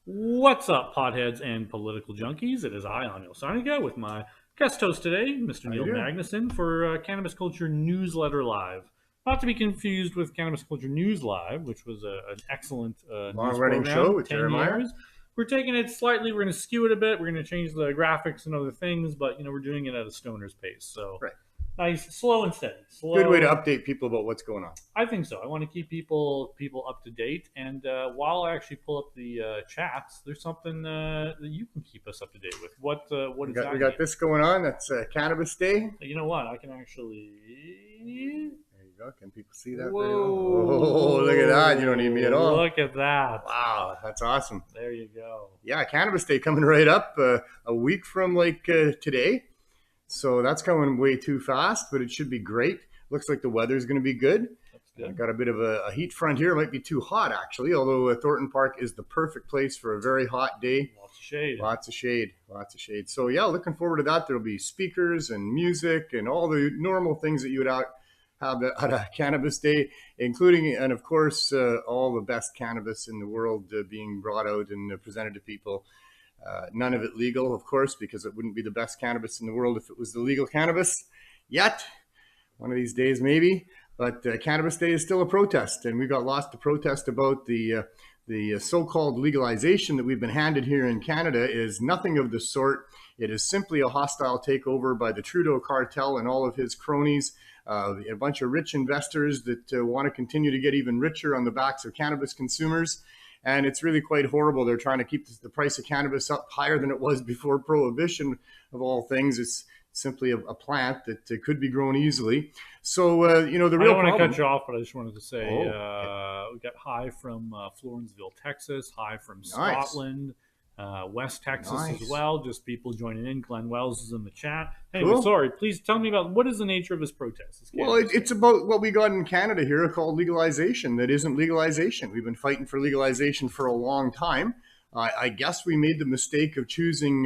What's up, potheads and political junkies? It is I, Anil Sthankiya, with my guest host today, Mr. How you Neil doing? Magnuson, for Cannabis Culture Newsletter Live. Not to be confused with Cannabis Culture News Live, which was an excellent news Long-running show program, with 10 Jeremiah. years. We're taking it slightly, we're going to skew it a bit, we're going to change the graphics and other things, but we're doing it at a stoner's pace. So Right. nice, slow and steady. Good way to Slow. update people about what's going on. I think so. I want to keep people up to date, and while I actually pull up the chats, there's something that you can keep us up to date with. What We is got that? we got this going on. That's Cannabis Day. You know what? I can actually. There you go. Can people see that? Very well? Oh, Whoa! look at that. You don't need me at all. Look at that. Wow, that's awesome. There you go. Yeah, Cannabis Day coming right up a week from today. So that's coming way too fast, but it should be great. Looks like the weather's going to be good. That's good. Got a bit of a heat front here. It might be too hot, actually, although Thornton Park is the perfect place for a very hot day. Lots of shade. Lots of shade. Lots of shade. So, yeah, looking forward to that. There'll be speakers and music and all the normal things that you would have at a Cannabis Day, including, and of course, all the best cannabis in the world being brought out and presented to people. None of it legal, of course, because it wouldn't be the best cannabis in the world if it was the legal cannabis yet. One of these days, maybe. But Cannabis Day is still a protest, and we've got lots to protest about. The so-called legalization that we've been handed here in Canada is nothing of the sort. It is simply a hostile takeover by the Trudeau cartel and all of his cronies, a bunch of rich investors that want to continue to get even richer on the backs of cannabis consumers. And it's really quite horrible. They're trying to keep the price of cannabis up higher than it was before prohibition, of all things. It's simply a plant that could be grown easily. So, the I real don't want problem. to cut you off, but I just wanted to say Okay. we got Hi from Florenceville, Texas. Hi from Nice. Scotland. West Texas Nice. as well. Just people joining in. Glenn Wells is in the chat. Anyway, Cool. sorry. Please tell me about what is the nature of this protest? Well, it's about what we got in Canada here called legalization that isn't legalization. We've been fighting for legalization for a long time. I guess we made the mistake of choosing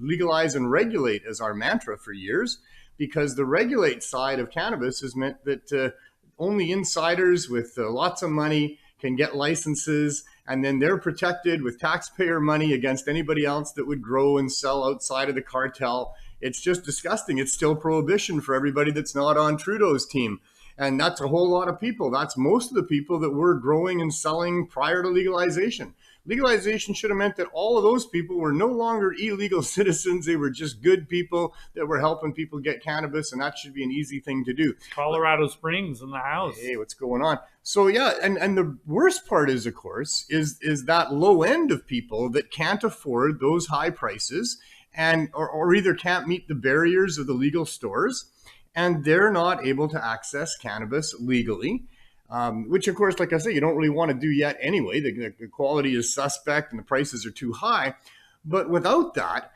legalize and regulate as our mantra for years, because the regulate side of cannabis has meant that only insiders with lots of money can get licenses, and then they're protected with taxpayer money against anybody else that would grow and sell outside of the cartel. It's just disgusting. It's still prohibition for everybody that's not on Trudeau's team. And that's a whole lot of people. That's most of the people that were growing and selling prior to legalization. Legalization should have meant that all of those people were no longer illegal citizens. They were just good people that were helping people get cannabis, and that should be an easy thing to do. Colorado Springs in the house. Hey, what's going on? So yeah, and the worst part is, of course, is that low end of people that can't afford those high prices and or either can't meet the barriers of the legal stores, and they're not able to access cannabis legally. Which, of course, like I say, you don't really want to do yet anyway. The quality is suspect and the prices are too high. But without that,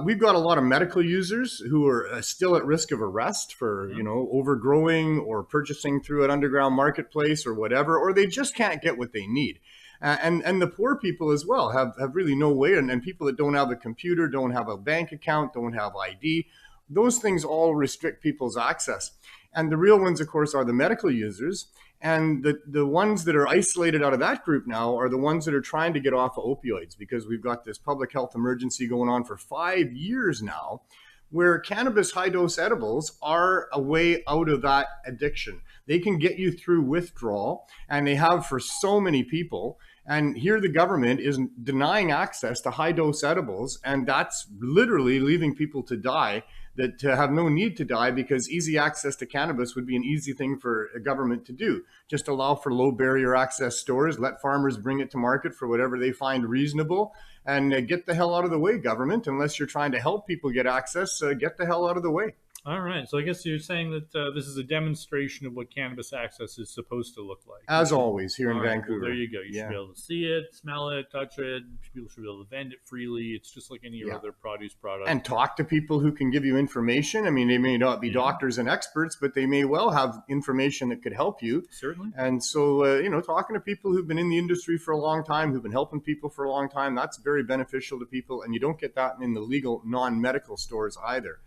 we've got a lot of medical users who are still at risk of arrest for, overgrowing or purchasing through an underground marketplace or whatever, or they just can't get what they need. And the poor people as well have really no way. And people that don't have a computer, don't have a bank account, don't have ID. Those things all restrict people's access. And the real ones, of course, are the medical users. And the ones that are isolated out of that group now are the ones that are trying to get off of opioids, because we've got this public health emergency going on for 5 years now, where cannabis high dose edibles are a way out of that addiction. They can get you through withdrawal, and they have for so many people. And here the government is denying access to high dose edibles, and that's literally leaving people to die that have no need to die, because easy access to cannabis would be an easy thing for a government to do. Just allow for low barrier access stores, let farmers bring it to market for whatever they find reasonable, and get the hell out of the way, government. Unless you're trying to help people get access, get the hell out of the way. All right. So I guess you're saying that this is a demonstration of what cannabis access is supposed to look like. As always, here in All right, Vancouver. well, there you go. You should be able to see it, smell it, touch it. People should be able to vend it freely. It's just like any other produce product. And talk to people who can give you information. I mean, they may not be doctors and experts, but they may well have information that could help you. Certainly. And so, talking to people who've been in the industry for a long time, who've been helping people for a long time, that's very beneficial to people. And you don't get that in the legal non-medical stores either.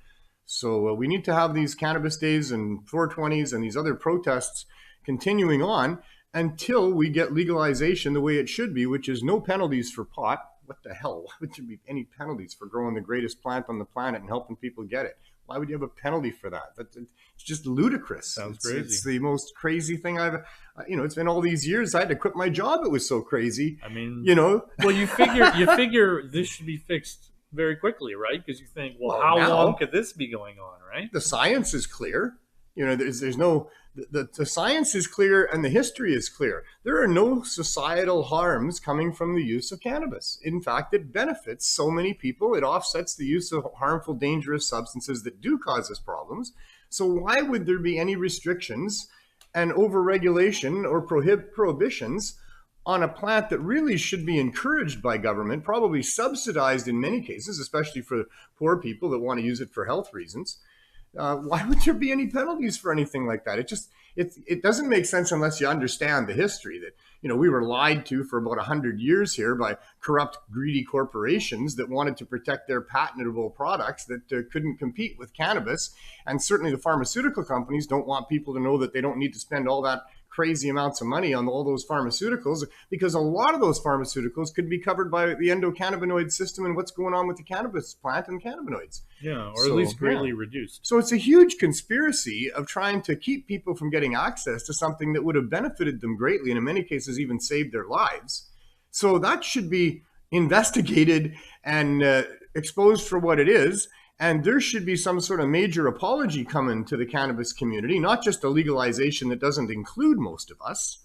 So we need to have these cannabis days and 420s and these other protests continuing on, until we get legalization the way it should be, which is no penalties for pot. What the hell? Why would there be any penalties for growing the greatest plant on the planet and helping people get it? Why would you have a penalty for that? It's just ludicrous. Sounds crazy. It's the most crazy thing it's been all these years. I had to quit my job. It was so crazy. I mean, Well, you figure this should be fixed very quickly, right? Because you think, well, how long could this be going on, right? The science is clear. There's no, the science is clear and the history is clear. There are no societal harms coming from the use of cannabis. In fact, it benefits so many people. It offsets the use of harmful, dangerous substances that do cause us problems. So why would there be any restrictions and overregulation or prohibitions on a plant that really should be encouraged by government, probably subsidized in many cases, especially for poor people that want to use it for health reasons? Why would there be any penalties for anything like that? It doesn't make sense unless you understand the history that, we were lied to for about 100 years here by corrupt, greedy corporations that wanted to protect their patentable products that couldn't compete with cannabis. And certainly the pharmaceutical companies don't want people to know that they don't need to spend all that crazy amounts of money on all those pharmaceuticals, because a lot of those pharmaceuticals could be covered by the endocannabinoid system and what's going on with the cannabis plant and cannabinoids. Yeah, or at least greatly reduced. So it's a huge conspiracy of trying to keep people from getting access to something that would have benefited them greatly and in many cases even saved their lives. So that should be investigated and exposed for what it is. And there should be some sort of major apology coming to the cannabis community, not just a legalization that doesn't include most of us,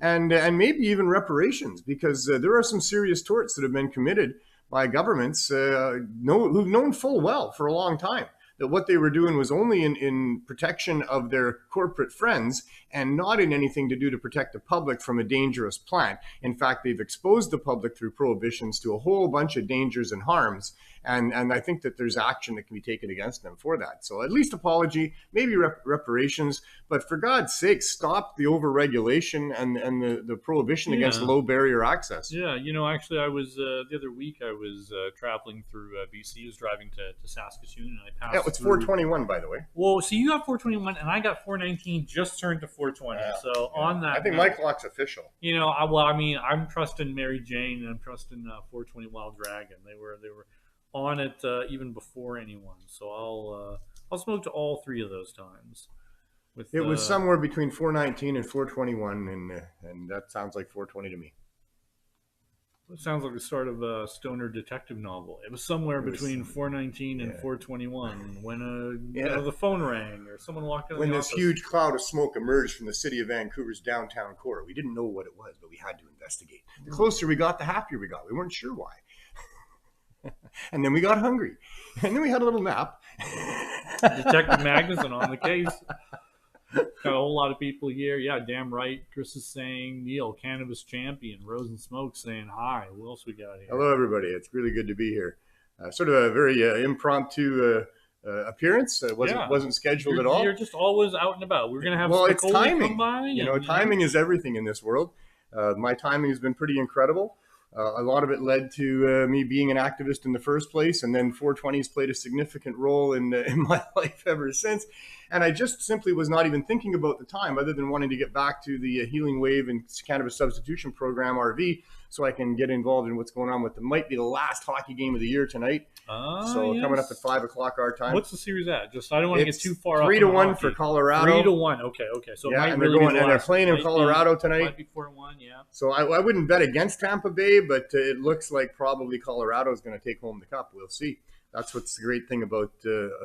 and maybe even reparations, because there are some serious torts that have been committed by governments who've known full well for a long time that what they were doing was only in protection of their corporate friends and not in anything to do to protect the public from a dangerous plant. In fact, they've exposed the public through prohibitions to a whole bunch of dangers and harms. And I think that there's action that can be taken against them for that. So at least apology, maybe reparations, but for God's sake, stop the overregulation and the prohibition against low barrier access. Yeah, actually I was, the other week I was traveling through BC. I was driving to Saskatoon and I passed it's 421, by the way. Well, so you got 421 and I got 419, just turned to 420. So on that, I think my clock's official. I'm trusting Mary Jane and I'm trusting 420 Wild Dragon. They were on it even before anyone. So I'll smoke to all three of those times. It was somewhere between 419 and 421, and that sounds like 420 to me. It sounds like the start of a stoner detective novel. It was somewhere between 419 and 421 when the phone rang or someone walked in. When this huge cloud of smoke emerged from the city of Vancouver's downtown core. We didn't know what it was, but we had to investigate. The closer we got, the happier we got. We weren't sure why. And then we got hungry. And then we had a little nap. Detective Magnuson on the case. Got a whole lot of people here. Yeah, damn right. Chris is saying, Neil, cannabis champion. Rose and Smoke saying hi. Who else we got here? Hello, everybody. It's really good to be here. Sort of a very impromptu appearance. Wasn't scheduled at all. You're just always out and about. We're going to have it's timing. Come by. Timing is everything in this world. My timing has been pretty incredible. A lot of it led to me being an activist in the first place, and then 420's played a significant role in my life ever since. And I just simply was not even thinking about the time other than wanting to get back to the Healing Wave and Cannabis Substitution Program, RV, so I can get involved in what's going on with might be the last hockey game of the year tonight. Coming up at 5 o'clock our time. What's the series at? I don't want to get too far up. 3-1 for Colorado. 3-1. Okay. So and they're playing in Colorado tonight. Might be 4-1. Yeah. So I wouldn't bet against Tampa Bay, but it looks like probably Colorado is going to take home the cup. We'll see. That's what's the great thing about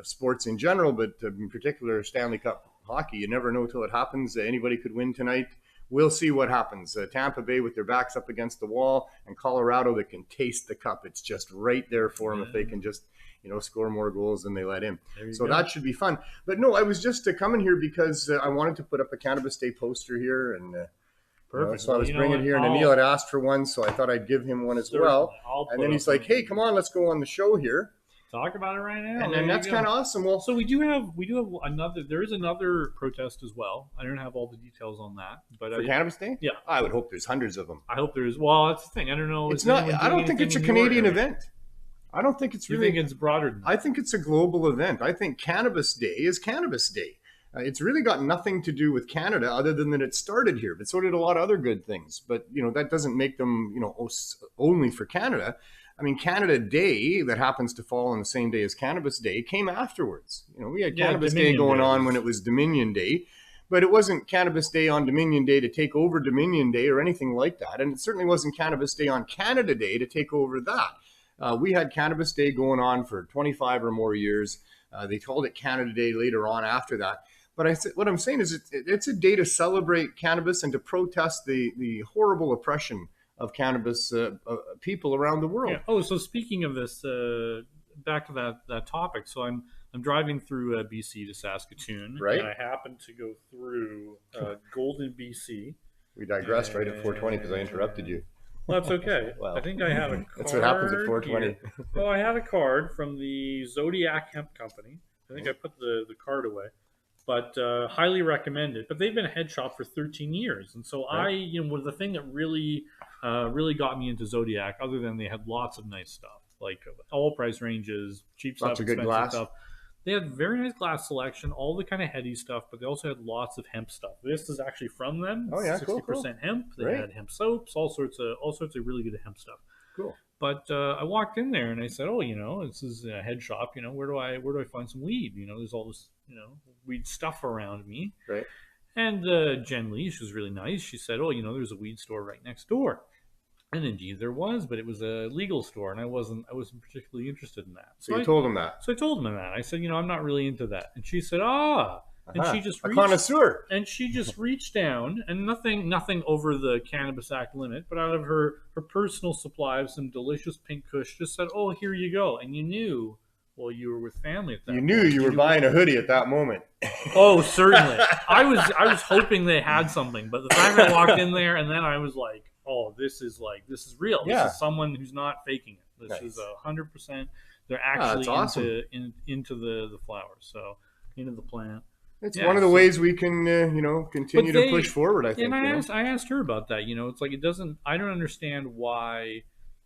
sports in general, but in particular Stanley Cup hockey. You never know till it happens. Anybody could win tonight. We'll see what happens. Tampa Bay with their backs up against the wall, and Colorado that can taste the cup. It's just right there for them if they can just score more goals than they let in. So that should be fun. But no, I was just coming here because I wanted to put up a Cannabis Day poster here, and perfect. So I was bringing it here, and Anil had asked for one, so I thought I'd give him one as well. And then he's like, "Hey, come on, let's go on the show here." Talk about it right now. And that's kind of awesome. Well, so we do have another. There is another protest as well. I don't have all the details on that, but for Cannabis Day, yeah, I would hope there's hundreds of them. I hope there's. Well, that's the thing. I don't know. It's not. I don't think it's a Canadian event. I don't think it's really. You think it's broader than that? I think it's a global event. I think Cannabis Day is Cannabis Day. It's really got nothing to do with Canada other than that it started here, but so did a lot of other good things. But, that doesn't make them, only for Canada. I mean, Canada Day, that happens to fall on the same day as Cannabis Day, came afterwards. We had Cannabis Day going on when it was Dominion Day, but it wasn't Cannabis Day on Dominion Day to take over Dominion Day or anything like that. And it certainly wasn't Cannabis Day on Canada Day to take over that. We had Cannabis Day going on for 25 or more years. They called it Canada Day later on after that. But what I'm saying is it's a day to celebrate cannabis and to protest the horrible oppression of cannabis people around the world. Yeah. Oh, so speaking of this, back to that topic. So I'm driving through BC to Saskatoon, right? And I happened to go through Golden, BC. We digressed right at 4:20 because I interrupted you. Well, that's okay. Well, I think I have a card. That's what happens at 4:20. Oh, I have a card from the Zodiac Hemp Company. I think I put the card away. But highly recommend it. But they've been a head shop for 13 years, and so right. The thing that really got me into Zodiac, other than they had lots of nice stuff, like all price ranges, cheap stuff, expensive stuff. They had very nice glass selection, all the kind of heady stuff, but they also had lots of hemp stuff. This is actually from them. Oh yeah, 60% cool. hemp. They had hemp soaps, all sorts of really good hemp stuff. Cool. But I walked in there and I said, "Oh, this is a head shop. Where do I find some weed? There's all this, weed stuff around me." Right. And Jen Lee, she was really nice. She said, "Oh, there's a weed store right next door." And indeed there was, but it was a legal store, and I wasn't particularly interested in that. So you told him that. So I told him that. I said, I'm not really into that. And she said, and she just a connoisseur. And she just reached down, and nothing over the Cannabis Act limit, but out of her personal supply of some delicious pink kush, just said, "Oh, here you go." And you knew, well, you were with family at that point. You were buying a hoodie at that moment. Oh, certainly. I was hoping they had something, but the time I walked in there, and then I was like, "Oh, this is real. Yeah. This is someone who's not faking it. This is 100%. They're actually awesome. into the flowers, so into the plant." It's one of the ways we can, continue to push forward, I think. And I asked her about that. It's like I don't understand why,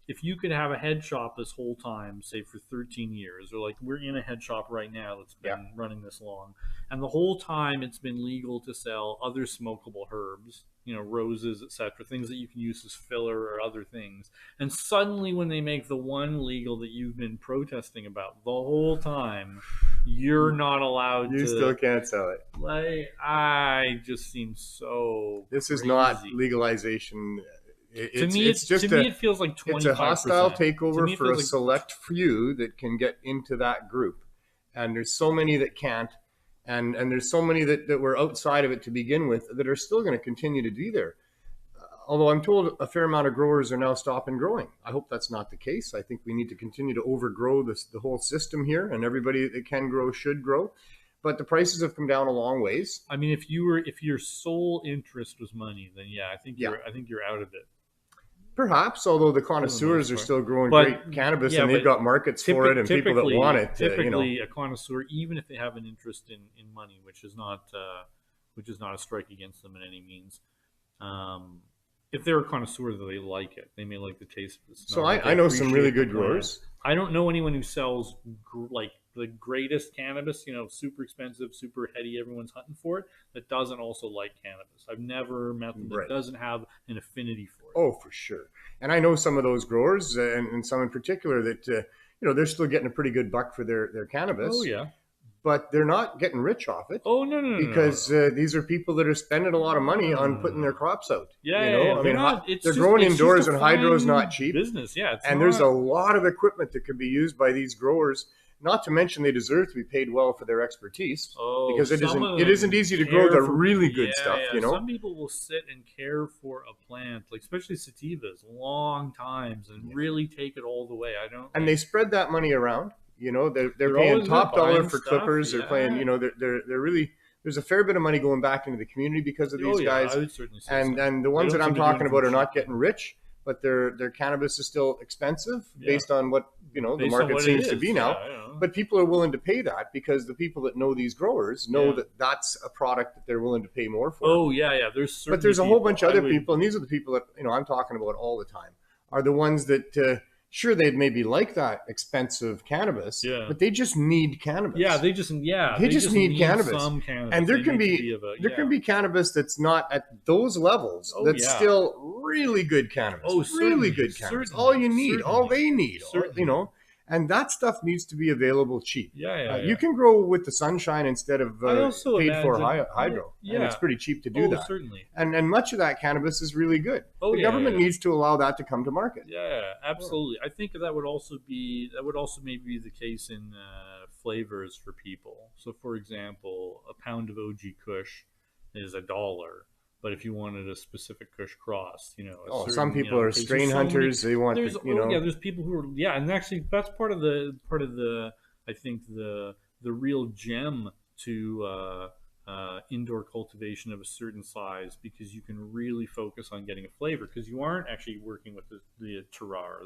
if you could have a head shop this whole time, say for 13 years, or like we're in a head shop right now that's been running this long, and the whole time it's been legal to sell other smokable herbs, roses, etc., things that you can use as filler or other things. And suddenly when they make the one legal that you've been protesting about the whole time, you're not allowed to. You still can't sell it. I just seem so This is crazy. Not legalization. To me, it feels like 25%. It's a hostile takeover for a select few that can get into that group. And there's so many that can't. And there's so many that were outside of it to begin with that are still going to continue to be there. Although I'm told a fair amount of growers are now stopping growing. I hope that's not the case. I think we need to continue to overgrow the whole system here, and everybody that can grow should grow. But the prices have come down a long ways. I mean, if your sole interest was money, then I think you're out of it. Perhaps, although the connoisseurs are still growing great cannabis, and they've got markets for it and people that want it. Typically, a connoisseur, even if they have an interest in money, which is not a strike against them in any means, if they're a connoisseur, they like it. They may like the taste of the smell. So I know some really good growers. I don't know anyone who sells like the greatest cannabis, super expensive, super heady, everyone's hunting for it, that doesn't also like cannabis. I've never met them that doesn't have an affinity for it. Oh, for sure. And I know some of those growers, and some in particular, that they're still getting a pretty good buck for their cannabis. Oh, yeah. But they're not getting rich off it. Oh, no. Because these are people that are spending a lot of money on putting their crops out. Yeah, they're growing indoors, and hydro's not cheap. Business, yeah. There's a lot of equipment that can be used by these growers. Not to mention they deserve to be paid well for their expertise, because it isn't easy to grow the really good stuff. Some people will sit and care for a plant, like especially sativas, long times, and really take it all the way. And they spread that money around. They're paying top dollar for clippers. They're paying. They're really. There's a fair bit of money going back into the community because of these guys. I would certainly say so. And the ones that I'm talking about are not getting rich, but their cannabis is still expensive based on what the market seems to be now. But people are willing to pay that because the people that know these growers know that that's a product that they're willing to pay more for. Oh yeah. There's a whole bunch of other people, and these are the people that I'm talking about all the time, are the ones that Sure, they'd maybe like that expensive cannabis, Yeah. but they just need cannabis. Yeah, they just need cannabis. some cannabis. And there They can need to be of a, there can be cannabis that's not at those levels. Oh, that's yeah. still really good cannabis. Oh, really certainly, good cannabis. certainly, All you need, all certainly, they need, all, certainly. you know. And that stuff needs to be available cheap. Yeah. You can grow with the sunshine instead of paid for hydro, and it's pretty cheap to do that. Certainly. And much of that cannabis is really good. Oh, the government needs to allow that to come to market. Yeah, absolutely. I think that would also maybe be the case in flavors for people. So, for example, a pound of OG Kush is $1. But if you wanted a specific Kush cross, some people are strain hunters. They want, there's people who are, and actually that's part of the I think the real gem to indoor cultivation of a certain size, because you can really focus on getting a flavor, because you aren't actually working with the terroir,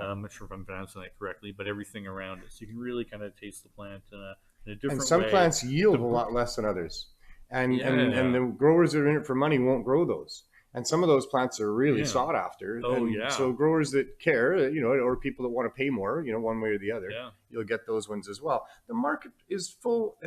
I'm not sure if I'm pronouncing that correctly, but everything around it, so you can really kind of taste the plant in a different way. And some plants yield a lot less than others. And the growers that are in it for money won't grow those. And some of those plants are really sought after. So growers that care, or people that want to pay more, one way or the other, you'll get those ones as well. The market is full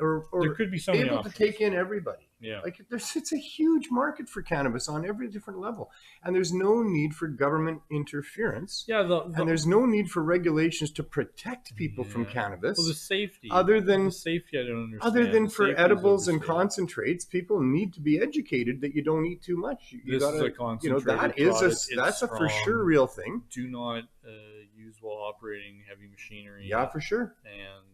or there could be so able options to take in everybody. Yeah. Like it's a huge market for cannabis on every different level. And there's no need for government interference. Yeah. And there's no need for regulations to protect people from cannabis. Well, the safety. The safety, I don't understand. Other than for edibles and concentrates, people need to be educated that you don't eat too much. This is a concentrated that's a for sure real thing. Do not use while operating heavy machinery. Yeah, for sure. And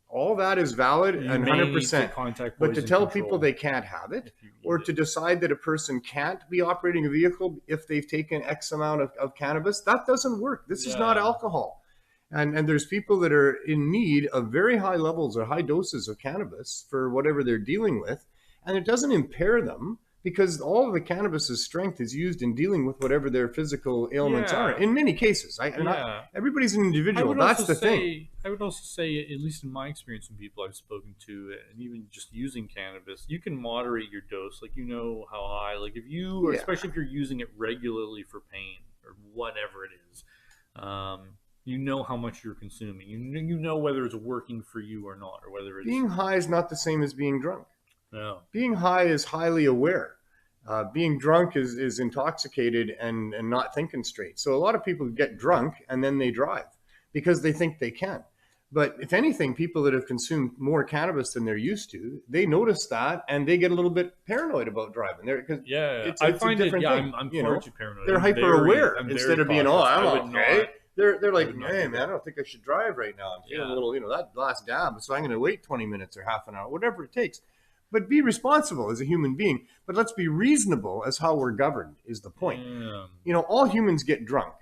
all that is valid and 100%. But to tell people they can't have it, or to decide that a person can't be operating a vehicle if they've taken X amount of cannabis, that doesn't work. This is not alcohol. And there's people that are in need of very high levels or high doses of cannabis for whatever they're dealing with, and it doesn't impair them, because all of the cannabis's strength is used in dealing with whatever their physical ailments are. In many cases, everybody's an individual. That's the thing. I would also say, at least in my experience with people I've spoken to, and even just using cannabis, you can moderate your dose. Like, how high. Like, if you, especially if you're using it regularly for pain or whatever it is, you know how much you're consuming. You know whether it's working for you or not, or whether it's... Being high is not the same as being drunk. No. Being high is highly aware. Being drunk is intoxicated and not thinking straight. So a lot of people get drunk and then they drive because they think they can. But if anything, people that have consumed more cannabis than they're used to, they notice that and they get a little bit paranoid about driving. I find it. Yeah, I'm far too paranoid. They're hyper aware instead of being, I'm okay. They're like, hey man, I don't think I should drive right now. I'm feeling a little, that last dab, so I'm going to wait 20 minutes or half an hour, whatever it takes. But be responsible as a human being. But let's be reasonable as how we're governed is the point. All humans get drunk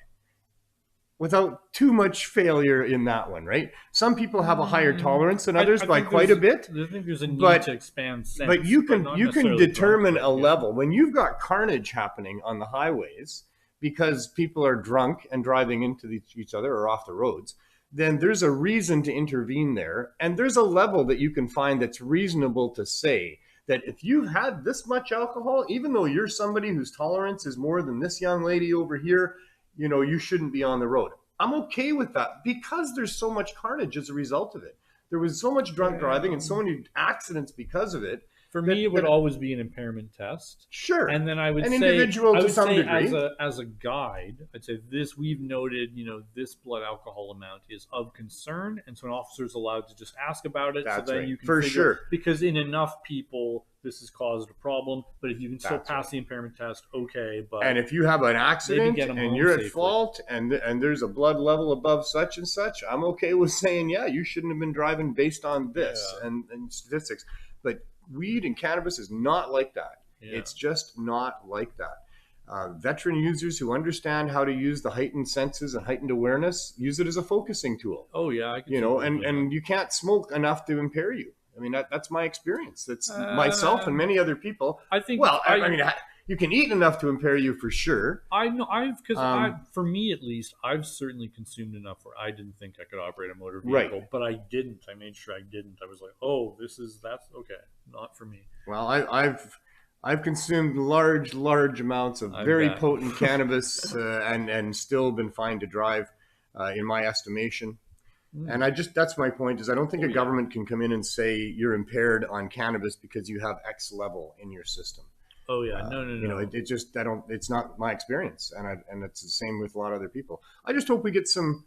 without too much failure in that one, right? Some people have a higher tolerance than others by quite a bit. I think there's a need to expand sense. But you can determine a level. When you've got carnage happening on the highways because people are drunk and driving into each other or off the roads, then there's a reason to intervene there. And there's a level that you can find that's reasonable to say that if you've had this much alcohol, even though you're somebody whose tolerance is more than this young lady over here, you shouldn't be on the road. I'm okay with that because there's so much carnage as a result of it. There was so much drunk driving and so many accidents because of it. For me, it would always be an impairment test. Sure. And then I would say, individual to some degree. As a guide, I'd say this, we've noted, this blood alcohol amount is of concern. And so an officer is allowed to just ask about it. That's so then right. you can For sure. Because in enough people, this has caused a problem. But if you can still pass the impairment test, okay. And if you have an accident and you're at fault and there's a blood level above such and such, I'm okay with saying, you shouldn't have been driving based on this and statistics. But weed and cannabis is not like that. It's just not like that. Veteran users who understand how to use the heightened senses and heightened awareness use it as a focusing tool. Oh yeah, and you can't smoke enough to impair you. I mean, that's my experience. That's myself and many other people. I think. Well, I mean, you can eat enough to impair you for sure. I know for me at least, I've certainly consumed enough where I didn't think I could operate a motor vehicle, but I didn't. I made sure I didn't. I was like, oh, that's okay, not for me. Well, I've consumed large amounts of I very bet. potent cannabis and still been fine to drive, in my estimation. And that's my point is I don't think Oh a yeah. government can come in and say you're impaired on cannabis because you have X level in your system. Oh yeah. No, no, You know, no. it just, it's not my experience. And it's the same with a lot of other people. I just hope we get some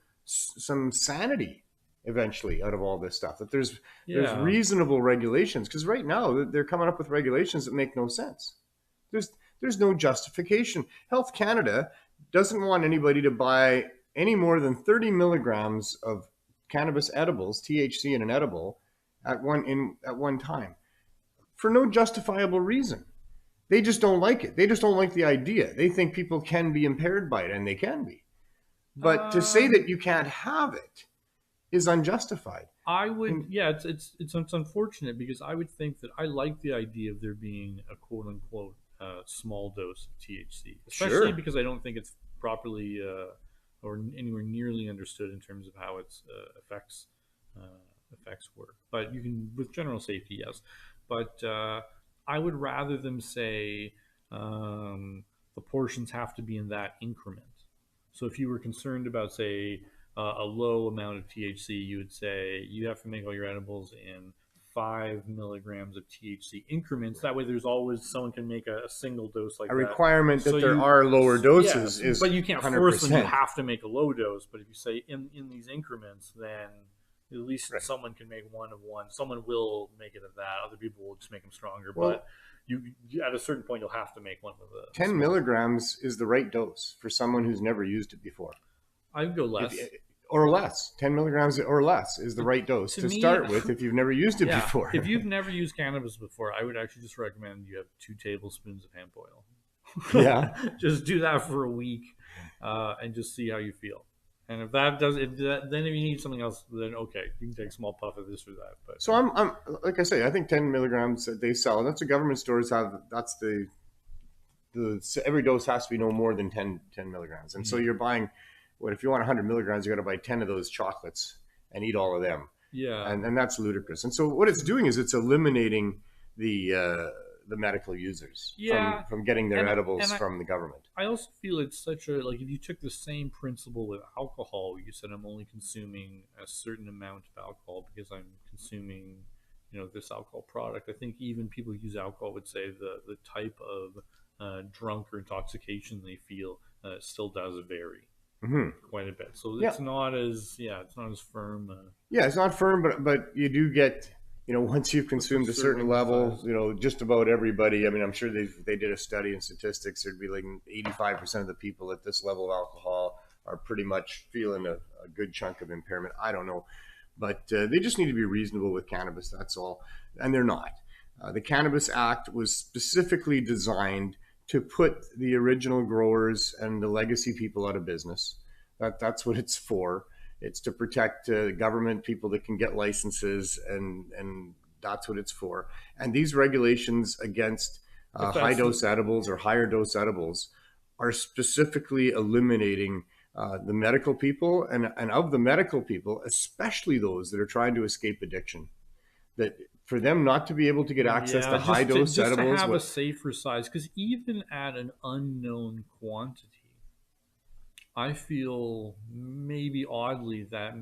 sanity eventually out of all this stuff, that there's Yeah. reasonable regulations, because right now they're coming up with regulations that make no sense. There's no justification. Health Canada doesn't want anybody to buy any more than 30 milligrams of cannabis edibles, THC in an edible, at one time, for no justifiable reason. They just don't like it. They just don't like the idea. They think people can be impaired by it, and they can be. But to say Um, that you can't have it is unjustified. I would, And yeah, it's unfortunate because I would think that I like the idea of there being a quote unquote small dose of THC, especially sure, because I don't think it's properly or anywhere nearly understood in terms of how its uh, effects work. But you can, with general safety, yes. But I would rather them say the portions have to be in that increment. So if you were concerned about, say, a low amount of THC, you would say you have to make all your edibles in 5 milligrams of THC increments. That way, there's always someone can make a single dose like a that. requirement So that there you, are lower doses yes, is but you can't force them. You 100%. have to make a low dose. But if you say in these increments, then at least Right. someone can make one of one. Someone will make it of that. Other people will just make them stronger. But Well, you at a certain point, you'll have to make one with a 10 small. milligrams is the right dose for someone who's never used it before. I would go If, less. or less, 10 milligrams or less is the right dose To to me, start with if you've never used it yeah, before. if you've never used cannabis before, I would actually just recommend you have 2 tablespoons of hemp oil. Yeah. Just do that for a week, and just see how you feel. And if that does, then if you need something else, then okay, you can take a small puff of this or that. But So I'm like I say, I think 10 milligrams that they sell, and that's what government stores have. That's the every dose has to be no more than 10 milligrams. And so you're buying, what if you want 100 milligrams, you got to buy 10 of those chocolates and eat all of them. yeah, And that's ludicrous. And so what it's doing is it's eliminating the medical users yeah, from getting their edibles and from the government. I also feel it's such a, like, if you took the same principle with alcohol, you said I'm only consuming a certain amount of alcohol because I'm consuming, this alcohol product. I think even people who use alcohol would say the type of drunk or intoxication they feel still does vary Mm-hmm. quite a bit. So Yeah, it's not as firm. yeah, it's not firm, but you do get, once you've What's a consumed a certain certain level, size? just about everybody. I mean, I'm sure they did a study in statistics. There'd be like 85% of the people at this level of alcohol are pretty much feeling a good chunk of impairment. I don't know, but they just need to be reasonable with cannabis. That's all, and they're not. The Cannabis Act was specifically designed to put the original growers and the legacy people out of business. That's what it's for. It's to protect government people that can get licenses, and that's what it's for. And these regulations against If high that's dose edibles or higher dose edibles are specifically eliminating the medical people, and of the medical people, especially those that are trying to escape addiction. That for them not to be able to get access Yeah, to high dose just to edibles, have a what safer size, because even at an unknown quantity, I feel maybe oddly that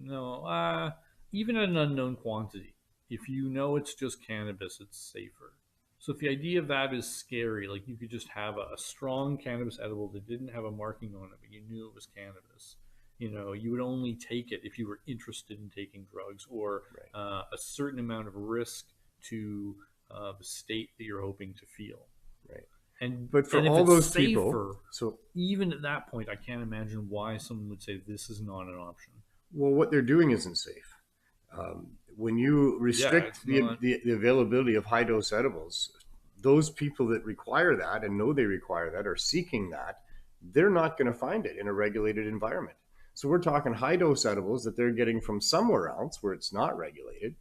no, even at an unknown quantity, if you know it's just cannabis, it's safer. So if the idea of that is scary, like you could just have a strong cannabis edible that didn't have a marking on it, but you knew it was cannabis. You would only take it if you were interested in taking drugs or right, a certain amount of risk to the state that you're hoping to feel. right. And But for and if all it's those people, safer, so even at that point, I can't imagine why someone would say this is not an option. well, what they're doing isn't safe. When you Yeah, restrict it's not. the availability of high dose edibles, those people that require that and know they require that are seeking that, they're not going to find it in a regulated environment. So we're talking high dose edibles that they're getting from somewhere else where it's not regulated,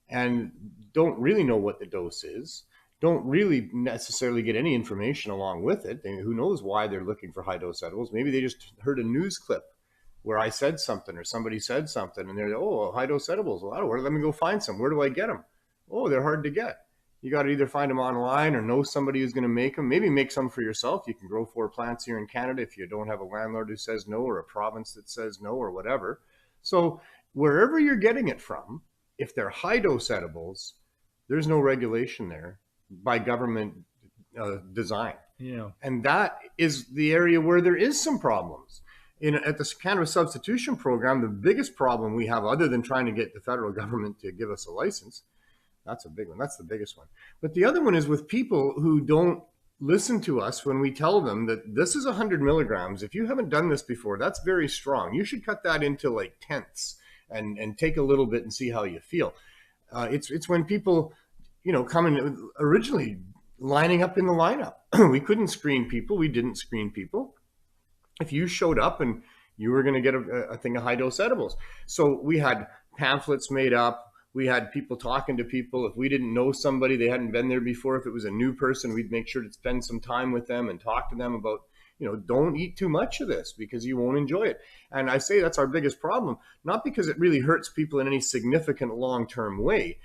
and don't really know what the dose is, don't really necessarily get any information along with it. And who knows why they're looking for high dose edibles? Maybe they just heard a news clip where I said something or somebody said something, and they're, oh, high dose edibles. Well, let me go find some. Where do I get them? Oh, they're hard to get. You got to either find them online or know somebody who's going to make them. Maybe make some for yourself. You can grow 4 plants here in Canada if you don't have a landlord who says no, or a province that says no, or whatever. So wherever you're getting it from, if they're high dose edibles, there's no regulation there by government design. Yeah. And that is the area where there is some problems. At the cannabis substitution program, the biggest problem we have, other than trying to get the federal government to give us a license, that's a big one. That's the biggest one. But the other one is with people who don't listen to us when we tell them that this is 100 milligrams. If you haven't done this before, that's very strong. You should cut that into like tenths and take a little bit and see how you feel. It's when people, come in originally lining up in the lineup. We couldn't screen people. We didn't screen people. If you showed up and you were going to get a thing of high dose edibles. So we had pamphlets made up. We had people talking to people. If we didn't know somebody, they hadn't been there before, if it was a new person, we'd make sure to spend some time with them and talk to them about, don't eat too much of this because you won't enjoy it. And I say that's our biggest problem, not because it really hurts people in any significant long-term way,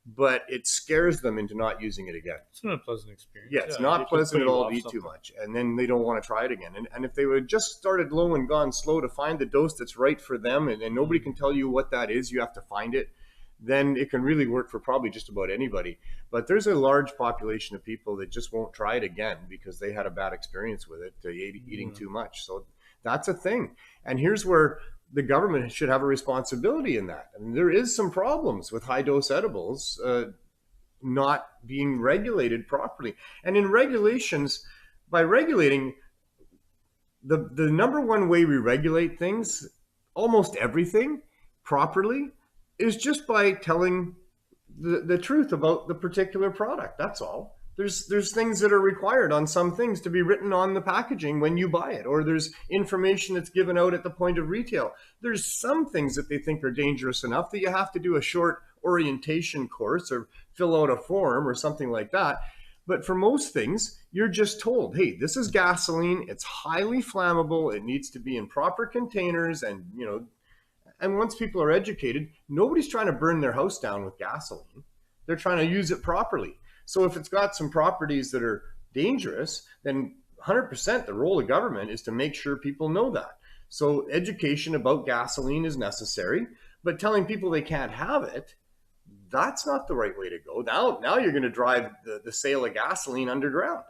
but it scares them into not using it again. It's not a pleasant experience. Yeah, it's not pleasant at all to eat too much. And then they don't want to try it again. And if they would have just started low and gone slow to find the dose that's right for them, and nobody can tell you what that is, you have to find it, then it can really work for probably just about anybody. But there's a large population of people that just won't try it again because they had a bad experience with it, eating too much. So that's a thing. And here's where the government should have a responsibility in that. I mean, there is some problems with high dose edibles not being regulated properly. And in regulations, by regulating, the number one way we regulate things, almost everything properly, is just by telling the truth about the particular product. That's all. There's things that are required on some things to be written on the packaging when you buy it, or there's information that's given out at the point of retail. There's some things that they think are dangerous enough that you have to do a short orientation course or fill out a form or something like that. But for most things, you're just told, hey, this is gasoline. It's highly flammable. It needs to be in proper containers, and and once people are educated, nobody's trying to burn their house down with gasoline. They're trying to use it properly. So if it's got some properties that are dangerous, then 100% the role of government is to make sure people know that. So education about gasoline is necessary, but telling people they can't have it, that's not the right way to go. Now you're going to drive the sale of gasoline underground,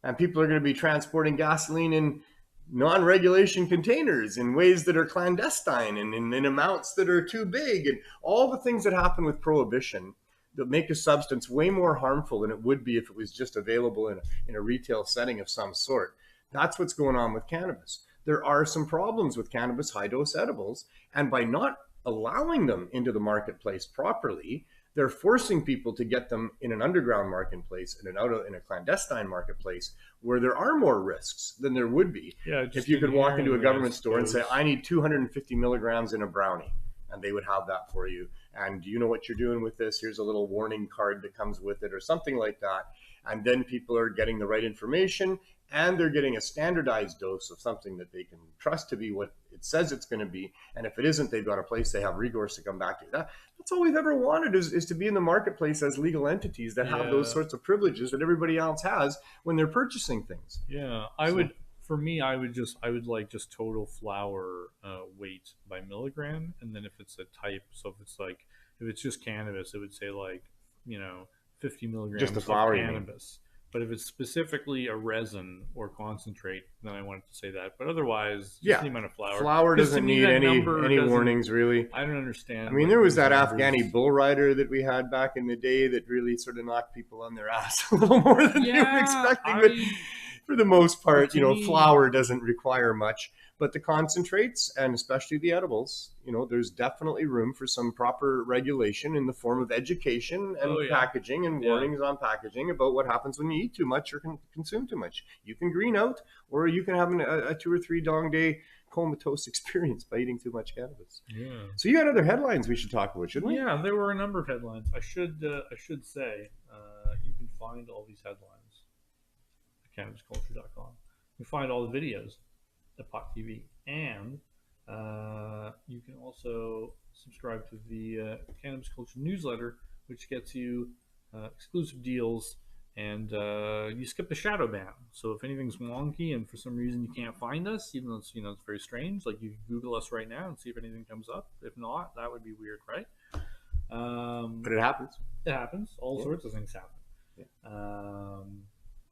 and people are going to be transporting gasoline in non-regulation containers in ways that are clandestine and in amounts that are too big, and all the things that happen with prohibition that make a substance way more harmful than it would be if it was just available in a retail setting of some sort. That's what's going on with cannabis. There are some problems with cannabis high dose edibles, and by not allowing them into the marketplace properly, they're forcing people to get them in an underground marketplace and in a clandestine marketplace where there are more risks than there would be if you could walk into a government store and say, I need 250 milligrams in a brownie, and they would have that for you. And do you know what you're doing with this? Here's a little warning card that comes with it, or something like that. And then people are getting the right information, and they're getting a standardized dose of something that they can trust to be what it says it's going to be. And if it isn't, they've got a place they have recourse to come back to. That's all we've ever wanted is to be in the marketplace as legal entities that have those sorts of privileges that everybody else has when they're purchasing things. Yeah, I would like just total flower weight by milligram, and then if it's a type, so if it's just cannabis, it would say 50 milligrams just the flower of cannabis. But if it's specifically a resin or concentrate, then I wanted to say that. But otherwise, just the amount of flower. Flower doesn't need any warnings, really. I don't understand. I mean, there was that Afghani bull rider that we had back in the day that really sort of knocked people on their ass a little more than they were expecting. But for the most part, flower doesn't require much. But the concentrates, and especially the edibles, there's definitely room for some proper regulation in the form of education and packaging and warnings on packaging about what happens when you eat too much or consume too much. You can green out, or you can have a 2 or 3 dong day comatose experience by eating too much cannabis. Yeah. So you got other headlines we should talk about, shouldn't we? Yeah, there were a number of headlines. I should say you can find all these headlines at cannabisculture.com. You find all the videos at POC TV, and you can also subscribe to the Cannabis Culture newsletter, which gets you exclusive deals, and you skip the shadow ban. So if anything's wonky and for some reason you can't find us, even though it's, it's very strange, like you can Google us right now and see if anything comes up. If not, that would be weird, right? But it happens. It happens. All sorts of things happen. Yeah.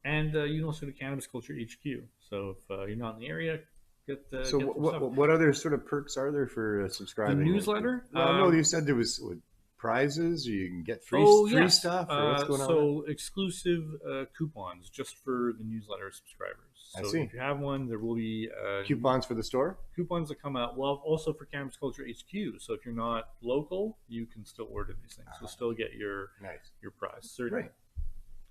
And you can also go to Cannabis Culture HQ. So if you're not in the area, get so what other sort of perks are there for subscribing? The newsletter? No, you said there was prizes, or you can get free stuff. Or what's going on? So exclusive coupons just for the newsletter subscribers. So I see. If you have one, there will be coupons for the store. Coupons that come out. Well, also for Cannabis Culture HQ. So if you're not local, you can still order these things. So still get your prize. Certainly. Right.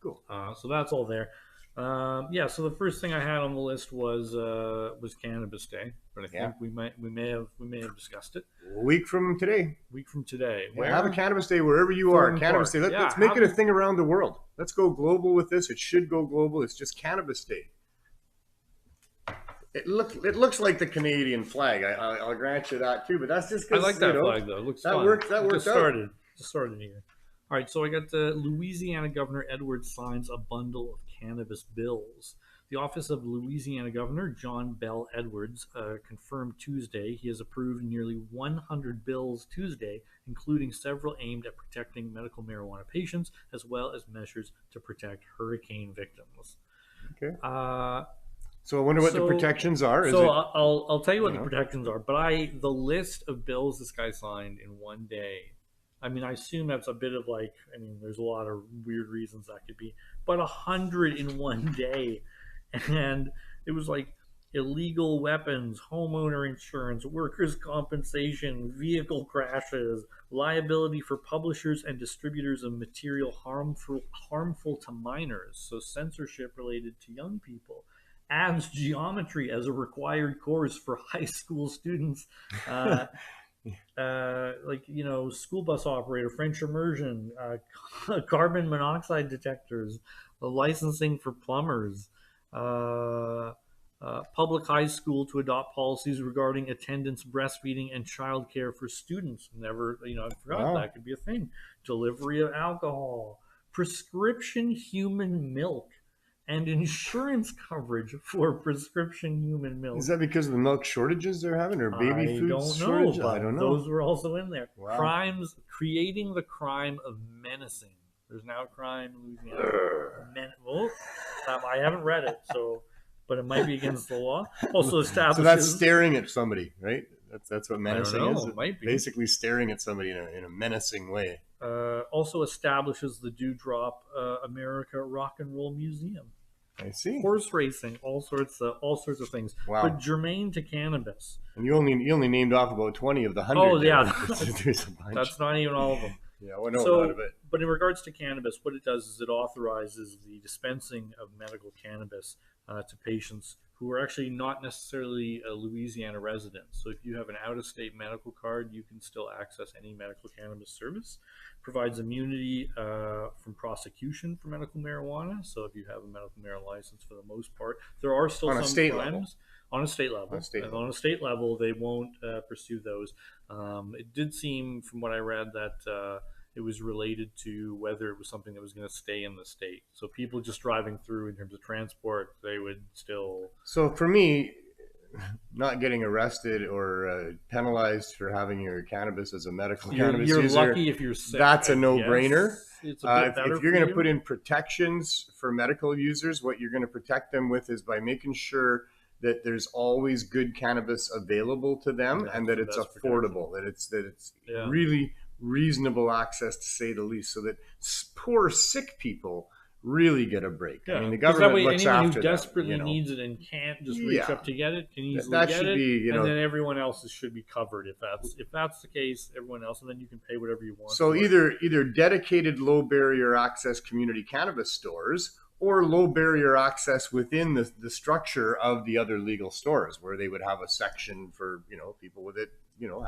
Cool. So that's all there. So the first thing I had on the list was Cannabis Day, but I think we may have discussed it. A week from today. Have a Cannabis Day wherever you are. Cannabis Day. Let's make it a thing around the world. Let's go global with this. It should go global. It's just Cannabis Day. It looks like the Canadian flag. I'll grant you that too. But that's just because I like that flag though. It looks fun. That worked. Just started here. All right, so I got the Louisiana Governor Edwards signs a bundle of cannabis bills. The office of Louisiana Governor John Bell Edwards confirmed Tuesday he has approved nearly 100 bills Tuesday, including several aimed at protecting medical marijuana patients, as well as measures to protect hurricane victims. Okay. So I wonder what the protections are. I'll tell you what the protections are, but the list of bills this guy signed in one day, I mean, I assume that's a bit of there's a lot of weird reasons that could be, but 100 in one day. And it was like illegal weapons, homeowner insurance, workers' compensation, vehicle crashes, liability for publishers and distributors of material harmful to minors, so censorship related to young people, adds geometry as a required course for high school students, school bus operator, French immersion, carbon monoxide detectors, licensing for plumbers, public high school to adopt policies regarding attendance, breastfeeding, and childcare for students. I forgot that could be a thing. Delivery of alcohol, prescription human milk, and insurance coverage for prescription human milk. Is that because of the milk shortages they're having, or baby food shortage? I don't know. Those were also in there. Wow. Creating the crime of menacing. There's now a crime in Louisiana. I haven't read it, but it might be against the law. Also establishes. So that's staring at somebody, right? That's what menacing is. It might be. Basically staring at somebody in a menacing way. Also establishes the Dewdrop America Rock and Roll Museum. I see. Horse racing, all sorts of things. Wow. But germane to cannabis. And you only named off about 20 of the 100. Oh yeah, there's a bunch. That's not even all of them. Yeah, I know a lot of it. But in regards to cannabis, what it does is it authorizes the dispensing of medical cannabis to patients who are actually not necessarily a Louisiana resident. So if you have an out-of-state medical card, you can still access any medical cannabis service. Provides immunity from prosecution for medical marijuana. So if you have a medical marijuana license, for the most part, there are still some crimes on a state level. On a state level, they won't pursue those. It did seem, from what I read, that it was related to whether it was something that was going to stay in the state. So people just driving through in terms of transport, they would still. So for me, not getting arrested or penalized for having your cannabis as a medical cannabis user. You're lucky if you're sick. That's a no-brainer. It's a bit better if you're going to put in protections for medical users, what you're going to protect them with is by making sure that there's always good cannabis available to them, and that it's affordable, that it's really reasonable access, to say the least, so that poor sick people really get a break. Yeah. I mean, the government looks after anyone who them, desperately needs it and can't just reach up to get it can easily get it, and then everyone else should be covered. If that's the case, everyone else, and then you can pay whatever you want. So either dedicated low barrier access community cannabis stores, or low barrier access within the structure of the other legal stores, where they would have a section for people with it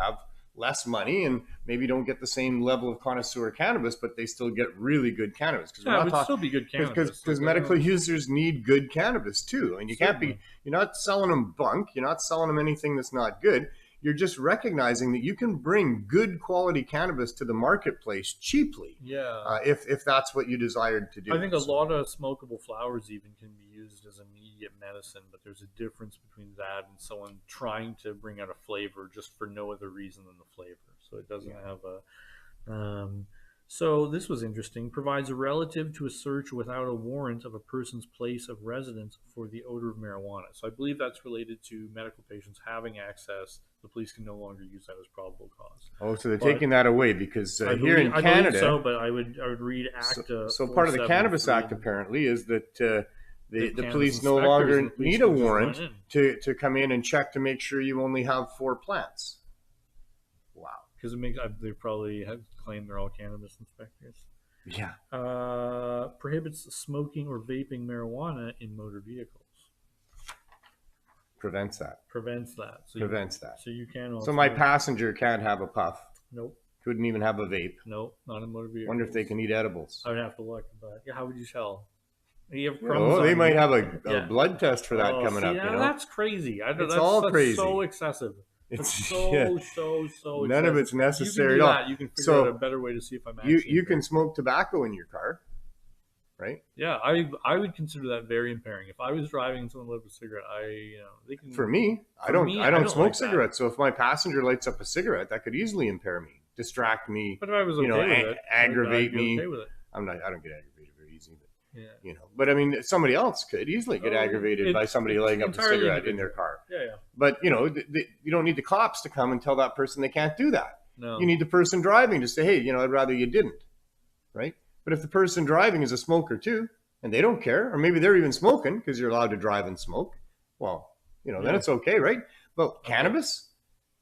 have less money and maybe don't get the same level of connoisseur cannabis, but they still get really good cannabis. It would still be good cannabis. Because medical users need good cannabis too. And you're not selling them bunk. You're not selling them anything that's not good. You're just recognizing that you can bring good quality cannabis to the marketplace cheaply. Yeah. If that's what you desired to do. I think a lot of smokable flowers even can be used as immediate medicine, but there's a difference between that and someone trying to bring out a flavor just for no other reason than the flavor. So it doesn't have a. So this was interesting. Provides a relative to a search without a warrant of a person's place of residence for the odor of marijuana. So I believe that's related to medical patients having access. The police can no longer use that as probable cause. Oh, so they're taking that away because here in I Canada. believe so, but I would read Act. So part of the Cannabis Act apparently is that the police no longer need a warrant to come in and check to make sure you only have 4 plants. Wow. Because they probably have claimed they're all cannabis inspectors. Yeah. Prohibits smoking or vaping marijuana in motor vehicles. Prevents that. So you can also. So my passenger can't have a puff. Nope. Couldn't even have a vape. Nope, not in motor vehicles. Wonder if they can eat edibles. I would have to look, but yeah, how would you tell? You have they might have a blood test for that coming up. Yeah, that's crazy. It's all crazy. So excessive. It's so None excessive. of it's necessary at all. That. You can figure out a better way to see if I'm actually. You can smoke tobacco in your car, right? Yeah, I would consider that very impairing. If I was driving and someone lit up a cigarette, they can. For me, I don't smoke cigarettes. So if my passenger lights up a cigarette, that could easily impair me, distract me. But if I was okay with it, aggravate me. Okay with it. I don't get aggravated very easy. But, yeah. But I mean, somebody else could easily get aggravated by somebody lighting up a cigarette in their car. Yeah. But you don't need the cops to come and tell that person they can't do that. No. You need the person driving to say, hey, I'd rather you didn't, right? But if the person driving is a smoker too, and they don't care, or maybe they're even smoking because you're allowed to drive and smoke, well, then it's okay, right? But cannabis?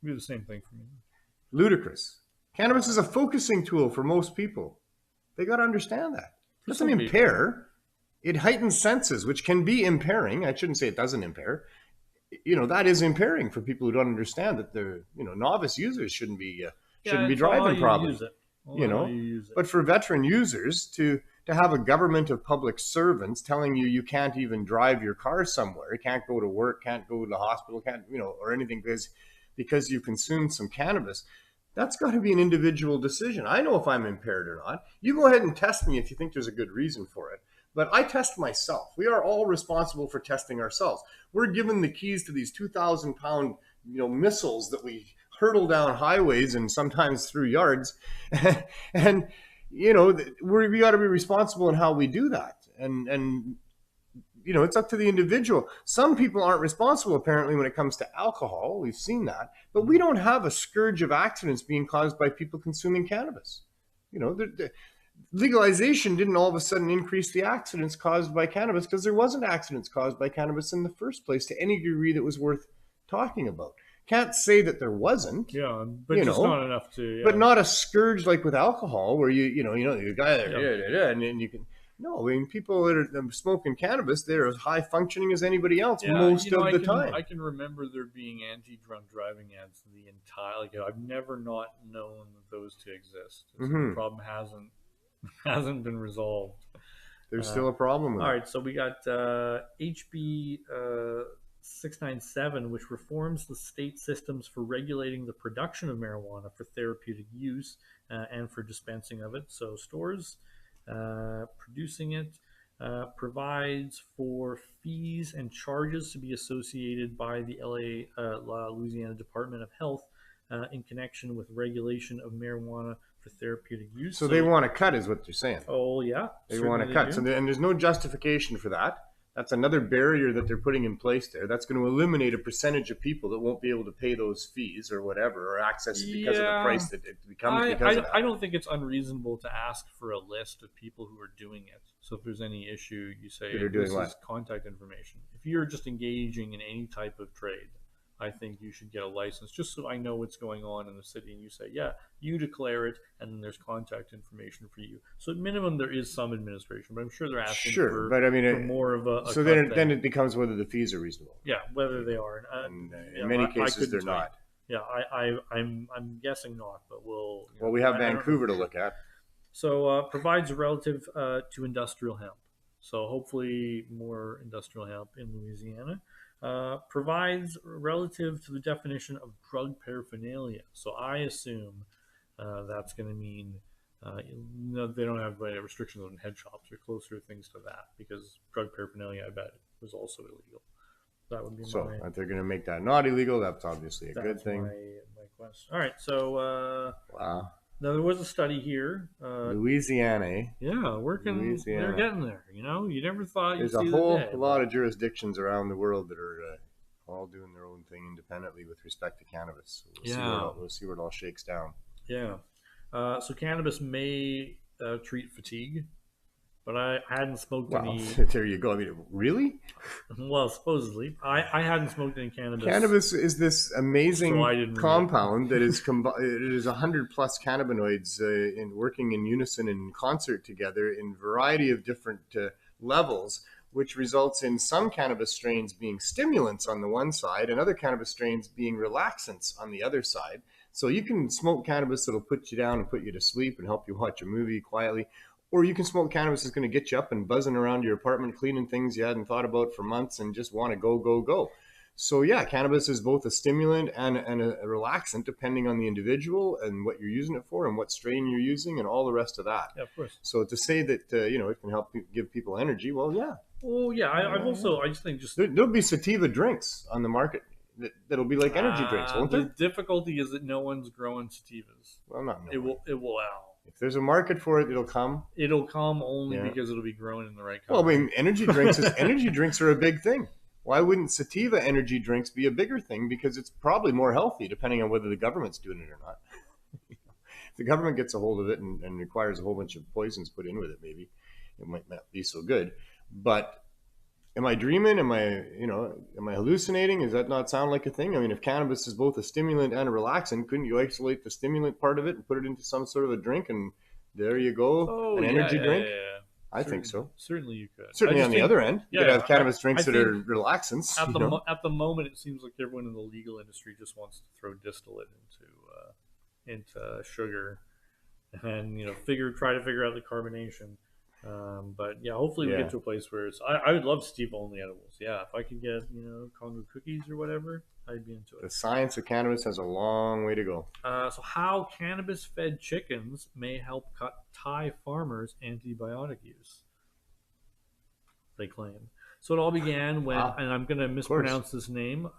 It'd be the same thing for me. Ludicrous. Cannabis is a focusing tool for most people. They got to understand that. It doesn't impair. It heightens senses, which can be impairing. I shouldn't say it doesn't impair. That is impairing for people who don't understand that they're, novice users shouldn't be driving properly. But for veteran users to have a government of public servants telling you can't even drive your car somewhere, you can't go to work, can't go to the hospital, can't, or anything because you consumed some cannabis, that's got to be an individual decision. I know if I'm impaired or not. You go ahead and test me if you think there's a good reason for it. But I test myself. We are all responsible for testing ourselves. We're given the keys to these 2,000-pound, missiles that we hurtle down highways and sometimes through yards, and we got to be responsible in how we do that. And it's up to the individual. Some people aren't responsible apparently when it comes to alcohol. We've seen that, but we don't have a scourge of accidents being caused by people consuming cannabis. Legalization didn't all of a sudden increase the accidents caused by cannabis because there wasn't accidents caused by cannabis in the first place to any degree that was worth talking about. Can't say that there wasn't. Yeah, but just not enough to. Yeah. But not a scourge like with alcohol, where you guy there, and then you can. No, I mean people that are smoking cannabis, they're as high functioning as anybody else most of the time. I can remember there being anti-drunk driving ads the entire. I've never not known those to exist. So the problem hasn't been resolved. There's still a problem with it. All right, so we got HB 697, which reforms the state systems for regulating the production of marijuana for therapeutic use and for dispensing of it. So stores producing it provides for fees and charges to be associated by the Louisiana Department of Health in connection with regulation of marijuana for therapeutic use. So they want to cut, is what you're saying. Oh yeah, they want to cut. And there's no justification for that. That's another barrier that they're putting in place there. That's going to eliminate a percentage of people that won't be able to pay those fees or whatever, or access it because of the price that it becomes because of that. I don't think it's unreasonable to ask for a list of people who are doing it. So if there's any issue, you say, this is contact information. If you're just engaging in any type of trade, I think you should get a license just so I know what's going on in the city. And you say, yeah, you declare it, and then there's contact information for you. So at minimum, there is some administration, but I'm sure they're asking for, but I mean, for more of a. So then it becomes whether the fees are reasonable. Yeah, whether they are. And in many cases, they're not. Yeah, I'm guessing not, but we'll. Well, we have Vancouver to look at. So provides relative to industrial hemp. So hopefully more industrial hemp in Louisiana. provides relative to the definition of drug paraphernalia. So I assume that's going to mean no, they don't have restrictions on head shops or closer things to that because drug paraphernalia, I bet, was also illegal. That would be So my. if they're going to make that not illegal, that's obviously a That's good thing. my question. All right, so Wow. now there was a study here. Louisiana. Yeah, working. Louisiana. They're getting there. You know, you never thought you'd There's see a whole the day, lot of jurisdictions around the world that are all doing their own thing independently with respect to cannabis. So we'll see where it all shakes down. Yeah. So cannabis may treat fatigue, but I hadn't smoked any. There you go. I mean, really? Well, supposedly, I hadn't smoked any cannabis. Cannabis is this amazing compound that is it is 100 plus cannabinoids in working in unison and in concert together in a variety of different levels, which results in some cannabis strains being stimulants on the one side and other cannabis strains being relaxants on the other side. So you can smoke cannabis that'll put you down and put you to sleep and help you watch a movie quietly. Or you can smoke cannabis that's going to get you up and buzzing around your apartment, cleaning things you hadn't thought about for months and just want to go, go, go. So yeah, cannabis is both a stimulant and a relaxant depending on the individual and what you're using it for and what strain you're using and all the rest of that. Yeah, of course. So to say that, it can help give people energy, well, yeah. Oh, yeah. I just think there'll be sativa drinks on the market that'll be like energy drinks, won't there? The difficulty is that no one's growing sativas. Well, not no. It will out. If there's a market for it, it'll come. It'll come only because it'll be grown in the right country. Well, I mean, energy drinks are a big thing. Why wouldn't sativa energy drinks be a bigger thing? Because it's probably more healthy, depending on whether the government's doing it or not. If the government gets a hold of it and requires a whole bunch of poisons put in with it, maybe it might not be so good. But am I dreaming? Am I hallucinating? Does that not sound like a thing? I mean, if cannabis is both a stimulant and a relaxant, couldn't you isolate the stimulant part of it and put it into some sort of a drink and there you go, energy drink? Yeah. I think so. Certainly you could. Certainly on the other end, you could have cannabis drinks that are relaxants. At the moment, it seems like everyone in the legal industry just wants to throw distillate into sugar and try to figure out the carbonation. But yeah, hopefully we get to a place where it's. I would love sativa only edibles. Yeah, if I could get Congo cookies or whatever, I'd be into it. The science of cannabis has a long way to go. So how cannabis-fed chickens may help cut Thai farmers' antibiotic use, they claim. So it all began when, and I'm going to mispronounce this name.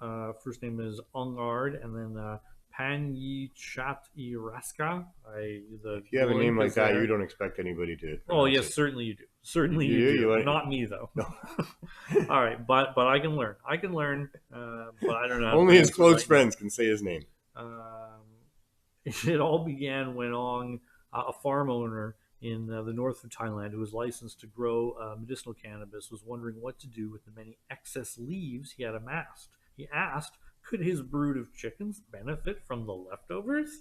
First name is Ongard, and then Panyi Chat Iraska. If you have a name like that, you don't expect anybody to. Oh yes, certainly you do. Certainly you do. Not me though. No. All right, but I can learn. But I don't know. Only his close friends can say his name. It all began when a farm owner in the north of Thailand who was licensed to grow medicinal cannabis was wondering what to do with the many excess leaves he had amassed. He asked, could his brood of chickens benefit from the leftovers?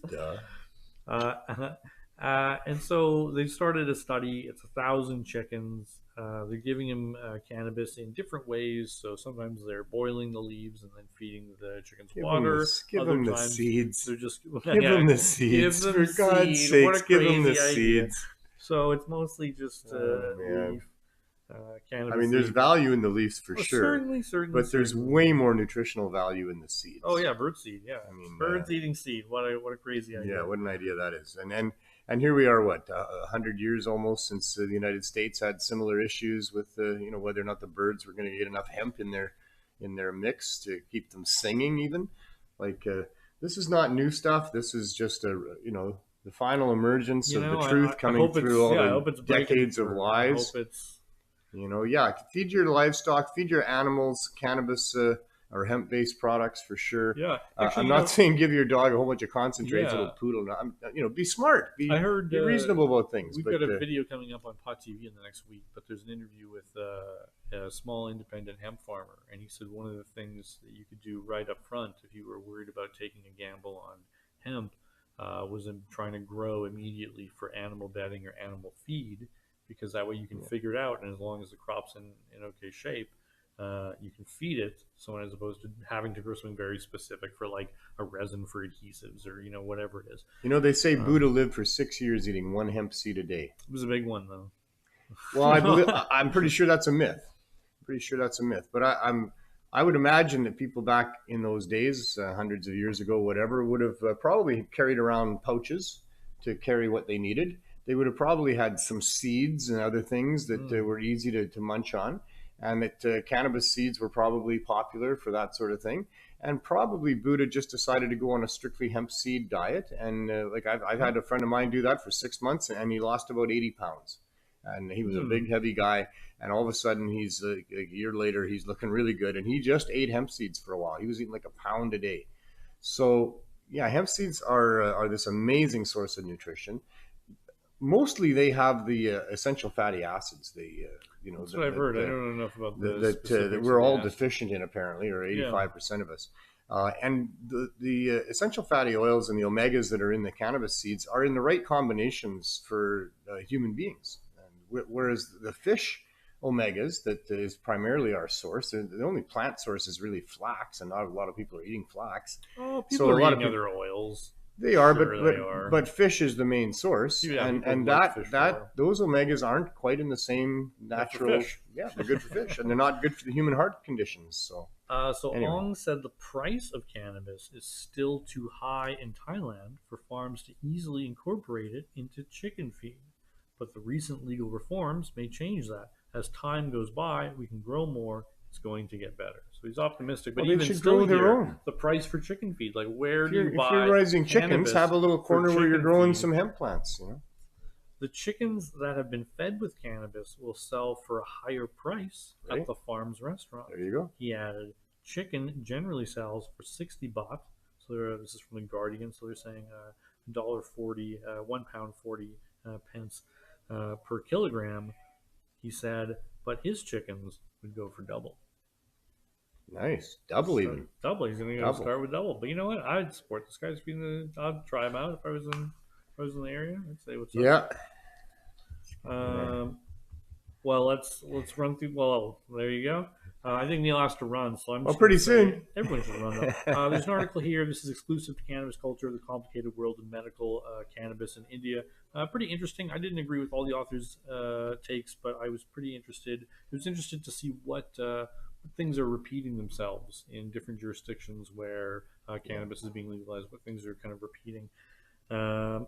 And so they started a study. It's 1,000 chickens. They're giving him cannabis in different ways. So sometimes they're boiling the leaves and then feeding the chickens water. Give them the seeds. They're just give them the seeds. For God's sakes, give them the seeds. So it's mostly just leaf. Cannabis. I mean, there's value in the leaves for sure. Certainly. But there's way more nutritional value in the seeds. Oh yeah, birdseed. Yeah, I mean, birds eating seed. What a crazy idea. Yeah, what an idea that is. And here we are, 100 years almost since the United States had similar issues with whether or not the birds were going to get enough hemp in their mix to keep them singing. Even this is not new stuff. This is just the final emergence of the truth coming through all the decades of lies. Feed your livestock, feed your animals cannabis or hemp-based products for sure. Yeah, actually, I'm not saying give your dog a whole bunch of concentrates, little poodle. Be smart. Be reasonable about things. We've got a video coming up on Pot TV in the next week, but there's an interview with a small independent hemp farmer, and he said one of the things that you could do right up front if you were worried about taking a gamble on hemp was in trying to grow immediately for animal bedding or animal feed. Because that way you can figure it out, and as long as the crop's in okay shape, you can feed it. So as opposed to having to grow something very specific for like a resin for adhesives or whatever it is. They say Buddha lived for 6 years eating one hemp seed a day. It was a big one though. Well, I'm pretty sure that's a myth. But I would imagine that people back in those days, hundreds of years ago, whatever, would have probably carried around pouches to carry what they needed. They would have probably had some seeds and other things that were easy to munch on, and that cannabis seeds were probably popular for that sort of thing. And probably Buddha just decided to go on a strictly hemp seed diet. And like I've had a friend of mine do that for 6 months, and he lost about 80 pounds. And he was a big, heavy guy. And all of a sudden, he's a year later, he's looking really good. And he just ate hemp seeds for a while. He was eating like a pound a day. So yeah, hemp seeds are this amazing source of nutrition. Mostly, they have the essential fatty acids. That's what I've heard. I don't know enough about that we're all deficient in, apparently, or 85% of us. And the essential fatty oils and the omegas that are in the cannabis seeds are in the right combinations for human beings. And whereas the fish omegas, that is primarily our source, the only plant source is really flax, and not a lot of people are eating flax. Oh, people are eating other oils. They are, but fish is the main source, and those omegas aren't quite in the same natural. Yeah, they're good for fish, and they're not good for the human heart conditions. So, anyway. Ong said the price of cannabis is still too high in Thailand for farms to easily incorporate it into chicken feed, but the recent legal reforms may change that. As time goes by, we can grow more. It's going to get better. So he's optimistic. But even still, the price for chicken feed, like where do you buy? If you're raising chickens, have a little corner where you're growing some hemp plants. You know, the chickens that have been fed with cannabis will sell for a higher price at the farm's restaurant. There you go. He added, chicken generally sells for 60 baht. So this is from the Guardian. So they're saying $1.40, £1.40 pence per kilogram. He said, but his chickens would go for double. Nice. Double, even. Double. He's going to start with double. But you know what? I'd support this guy's being I'd try him out if I was in the area. I'd say what's up. Yeah. Well, let's run through. Well, there you go. I think Neil has to run, so I'm. Pretty soon. Everyone should run. There's an article here. This is exclusive to cannabis culture: the complicated world of medical cannabis in India. Pretty interesting. I didn't agree with all the authors' takes, but I was pretty interested. I was interested to see what things are repeating themselves in different jurisdictions where cannabis is being legalized. What things are kind of repeating.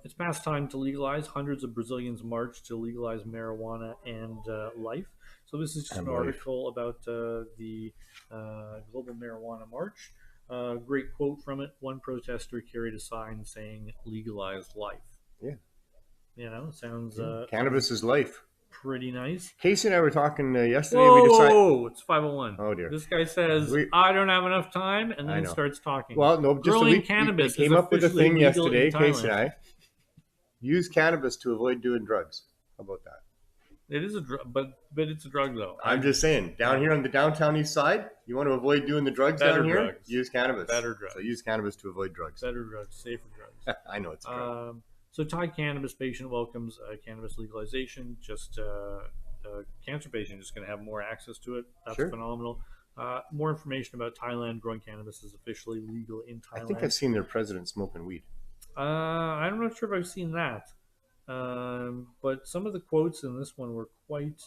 It's past time to legalize. Hundreds of Brazilians marched to legalize marijuana and life. So this is just an article about the Global Marijuana March. Great quote from it. One protester carried a sign saying, legalize life. Yeah. You know, it sounds... cannabis is life. Pretty nice. Casey and I were talking yesterday. Whoa, it's 5:01. Oh, dear. This guy says, I don't have enough time, and then starts talking. Well, no, just Growing cannabis came up with a thing yesterday, Casey and I. Use cannabis to avoid doing drugs. How about that? It is a drug, but it's a drug, though. I'm just saying, down here on the downtown east side, you want to avoid doing the drugs down here? Drugs. Use cannabis. Better drugs. So use cannabis to avoid drugs. Better drugs, safer drugs. I know it's a drug. So Thai cannabis patient welcomes cannabis legalization. Just cancer patient is going to have more access to it. That's phenomenal. More information about Thailand. Growing cannabis is officially legal in Thailand. I think I've seen their president smoking weed. I'm not sure if I've seen that. But some of the quotes in this one were quite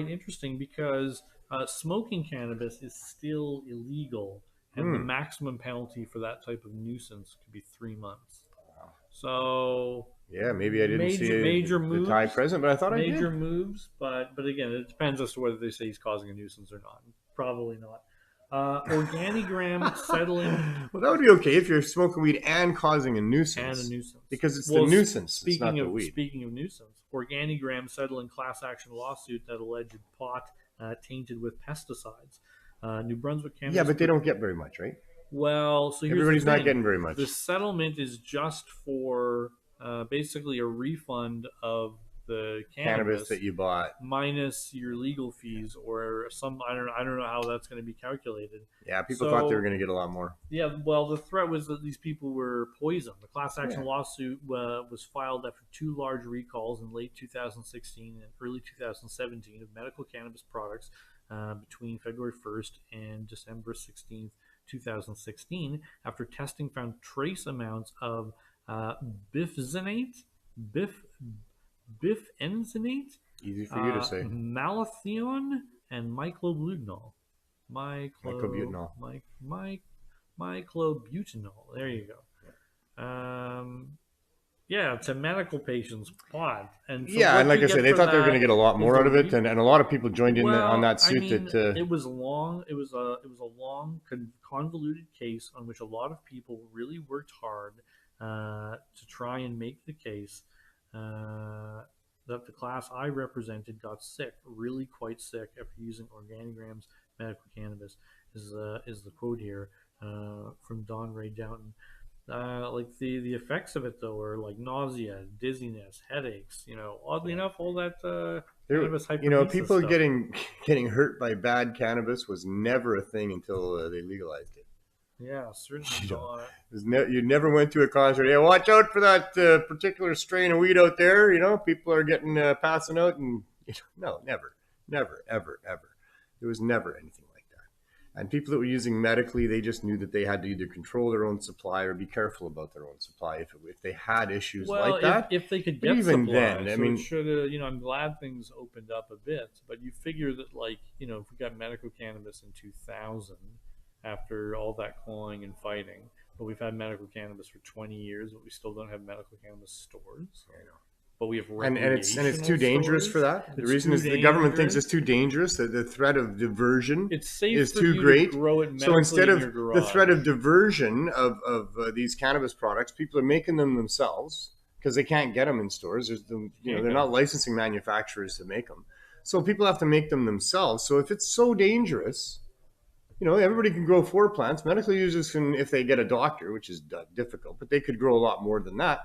interesting because smoking cannabis is still illegal, and the maximum penalty for that type of nuisance could be 3 months. Wow. So yeah, maybe I didn't see major moves, the Thai president, but I thought I did. Major moves, but again, it depends as to whether they say he's causing a nuisance or not. Probably not. Organigram settling. Well, that would be okay if you're smoking weed and causing a nuisance. Because it's the nuisance. Speaking of nuisance, Organigram settling class action lawsuit that alleged pot tainted with pesticides. New Brunswick cannabis. Yeah, but they don't get very much, right? Well, so everybody's not getting very much. The settlement is just for basically a refund of the cannabis that you bought minus your legal fees or some. I don't know how that's going to be calculated. Yeah, people thought they were going to get a lot more. Yeah, well, the threat was that these people were poisoned. The class action lawsuit was filed after 2 large recalls in late 2016 and early 2017 of medical cannabis products between February 1st and December 16th, 2016, after testing found trace amounts of bifenthonate, easy for you to say, malathion, and myclobutol. Myclobutanol. Myclobutanol. There you go. Yeah, to medical patients pot. And so Yeah, what and do like you I said, get they for thought they were going to that get a lot is more out of it, and a lot of people joined in on that I suit. mean, That it was long. It was a long, convoluted case on which a lot of people really worked hard to try and make the case that the class I represented got sick, really quite sick, after using Organigram's medical cannabis. Is the quote here from Don Ray Downton. Like the effects of it though are like nausea, dizziness, headaches. You know, oddly enough, all that cannabis hypermesis people stuff. getting hurt by bad cannabis was never a thing until they legalized it. Yeah, certainly not. You never went to a concert. Hey, watch out for that particular strain of weed out there. People are getting passing out, and no, never, ever. There was never anything like that. And people that were using medically, they just knew that they had to either control their own supply or be careful about their own supply if they had issues like that. If they could But get even supply, then, I mean, it should have. I'm glad things opened up a bit, but you figure that if we got medical cannabis in 2000, after all that clawing and fighting, but we've had medical cannabis for 20 years, but we still don't have medical cannabis stores. I know. But we have And it's too dangerous for that. The reason is the government thinks it's too dangerous. That the threat of diversion is too great. So instead of the threat of diversion of these cannabis products, people are making them themselves because they can't get them in stores. They're not licensing manufacturers to make them. So people have to make them themselves. So if it's so dangerous, everybody can grow 4 plants. Medical users can, if they get a doctor, which is difficult, but they could grow a lot more than that.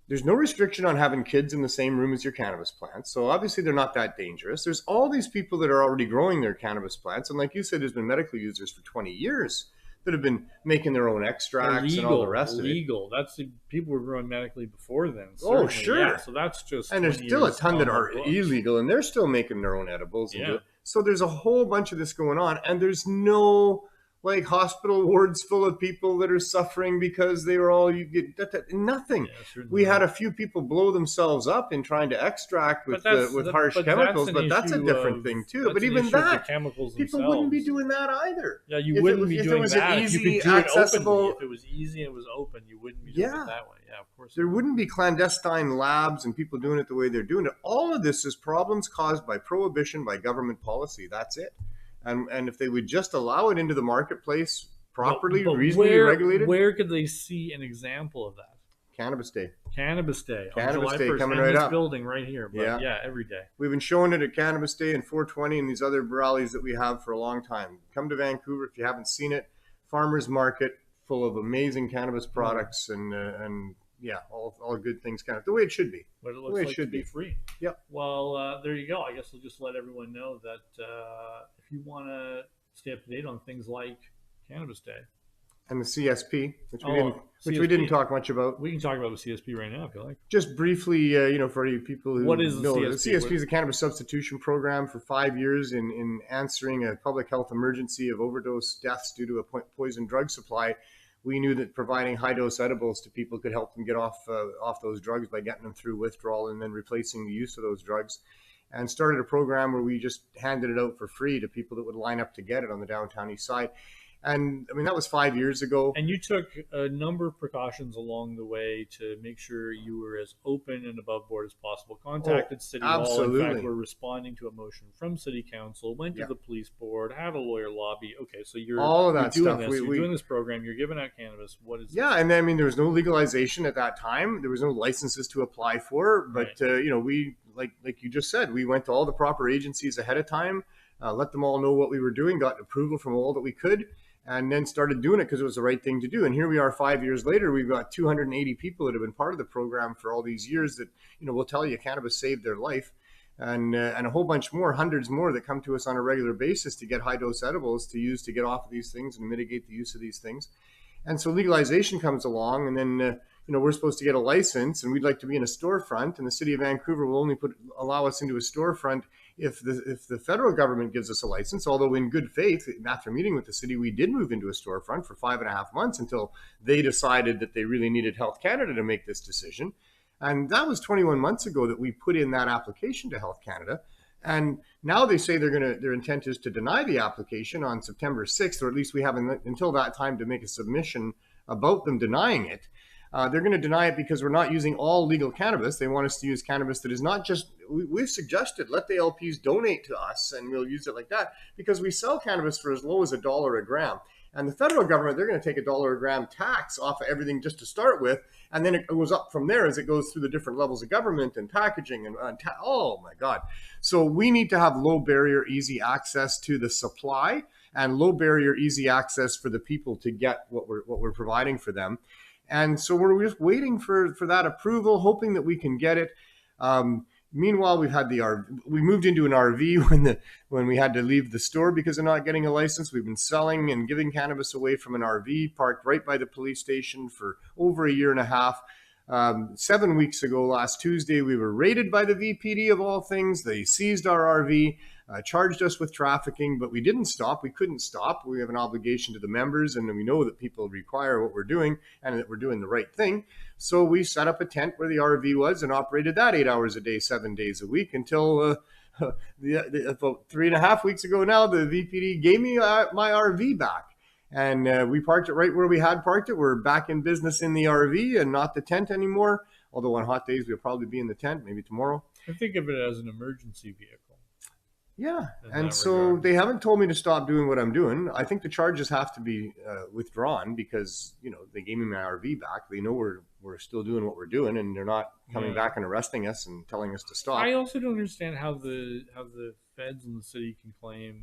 There's no restriction on having kids in the same room as your cannabis plants. So obviously they're not that dangerous. There's all these people that are already growing their cannabis plants. And like you said, there's been medical users for 20 years that have been making their own extracts and all the rest of it. That's people were growing medically before then. Oh, sure. Yeah, so that's just. And there's still a ton that are illegal, and they're still making their own edibles. Yeah. So there's a whole bunch of this going on, and there's no hospital wards full of people that are suffering because they were all nothing. Yeah, we had a few people blow themselves up in trying to extract with harsh chemicals, but that's a different thing too. But even that, people wouldn't be doing that either. Yeah, you wouldn't be doing that. If you could do it openly, if it was easy and it was open, you wouldn't be doing it that way. Yeah, of course. There wouldn't be clandestine labs and people doing it the way they're doing it. All of this is problems caused by prohibition, by government policy. That's it. And if they would just allow it into the marketplace properly, reasonably regulated. Where could they see an example of that? Cannabis Day. Cannabis Day. Cannabis Day 1st, coming right up. Building right here. But yeah, every day. We've been showing it at Cannabis Day and 420 and these other rallies that we have for a long time. Come to Vancouver if you haven't seen it. Farmers market full of amazing cannabis products and yeah, all good things, kind of the way it should be. But it looks like it should be free. Yep. Well, there you go. I guess we'll just let everyone know that if you want to stay up to date on things like Cannabis Day and the CSP, which we didn't talk much about. We can talk about the CSP right now if you like. Just briefly, for you people who what is know, the CSP is a cannabis substitution program for 5 years in answering a public health emergency of overdose deaths due to a poison drug supply. We knew that providing high-dose edibles to people could help them get off those drugs by getting them through withdrawal and then replacing the use of those drugs, and started a program where we just handed it out for free to people that would line up to get it on the downtown east side. And I mean, that was 5 years ago. And you took a number of precautions along the way to make sure you were as open and above board as possible. Contacted City Hall. In fact, we're responding to a motion from City Council, went to the police board, had a lawyer lobby. Okay, so you're all of that you're stuff. You're doing this program. You're giving out cannabis. What is and I mean, there was no legalization at that time. There was no licenses to apply for. But we like you just said, we went to all the proper agencies ahead of time, let them all know what we were doing, got approval from all that we could. And then started doing it because it was the right thing to do. And here we are 5 years later. We've got 280 people that have been part of the program for all these years that, will tell you cannabis saved their life. And a whole bunch more, hundreds more that come to us on a regular basis to get high-dose edibles to use to get off of these things and mitigate the use of these things. And so legalization comes along, and then we're supposed to get a license, and we'd like to be in a storefront. And the city of Vancouver will only allow us into a storefront if the federal government gives us a license. Although in good faith, after meeting with the city, we did move into a storefront for 5.5 months until they decided that they really needed Health Canada to make this decision. And that was 21 months ago that we put in that application to Health Canada. And now they say their intent is to deny the application on September 6th, or at least we have until that time to make a submission about them denying it. They're going to deny it because we're not using all legal cannabis. They want us to use cannabis that is not just, we've suggested, let the LPs donate to us and we'll use it like that, because we sell cannabis for as low as $1 a gram. And the federal government, they're going to take $1 a gram tax off of everything just to start with. And then it goes up from there as it goes through the different levels of government and packaging and oh my God. So we need to have low barrier, easy access to the supply, and low barrier, easy access for the people to get what we're providing for them. And so we're just waiting for that approval, hoping that we can get it. Meanwhile, we moved into an RV when we had to leave the store because of not getting a license. We've been selling and giving cannabis away from an RV parked right by the police station for over a year and a half. 7 weeks ago, last Tuesday, we were raided by the VPD of all things. They seized our RV, charged us with trafficking, but we didn't stop. We couldn't stop. We have an obligation to the members, and we know that people require what we're doing and that we're doing the right thing. So we set up a tent where the RV was and operated that 8 hours a day, 7 days a week until about 3.5 weeks ago now, the VPD gave me my RV back. And we parked it right where we had parked it. We're back in business in the RV and not the tent anymore. Although on hot days, we'll probably be in the tent, maybe tomorrow. I think of it as an emergency vehicle. Yeah. And so they haven't told me to stop doing what I'm doing. I think the charges have to be withdrawn because, they gave me my RV back. They know we're still doing what we're doing, and they're not coming back and arresting us and telling us to stop. I also don't understand how the feds in the city can claim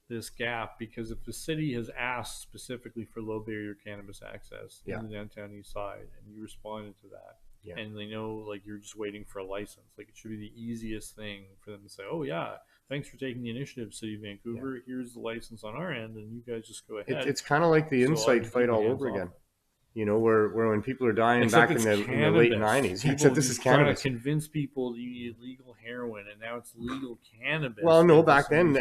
this gap, because if the city has asked specifically for low barrier cannabis access in the downtown east side and you responded to that, and they know you're just waiting for a license, it should be the easiest thing for them to say, oh yeah, thanks for taking the initiative, City of Vancouver, here's the license on our end and you guys just go ahead. It's kind of like the Insight fight all over again. Where when people are dying back in the late 90s. Except this is cannabis. Trying to convince people you need legal heroin, and now it's legal cannabis. Well, no, back then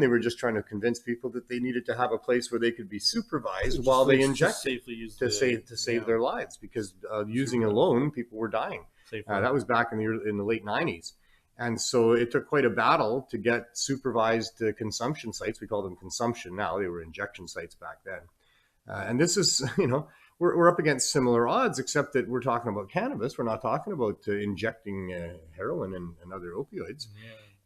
they were just trying to convince people that they needed to have a place where they could be supervised while they inject safely use to save their lives, because using alone, people were dying. That was back in the late 90s. And so it took quite a battle to get supervised consumption sites. We call them consumption now. They were injection sites back then. And this is, we're up against similar odds, except that we're talking about cannabis. We're not talking about injecting heroin and other opioids.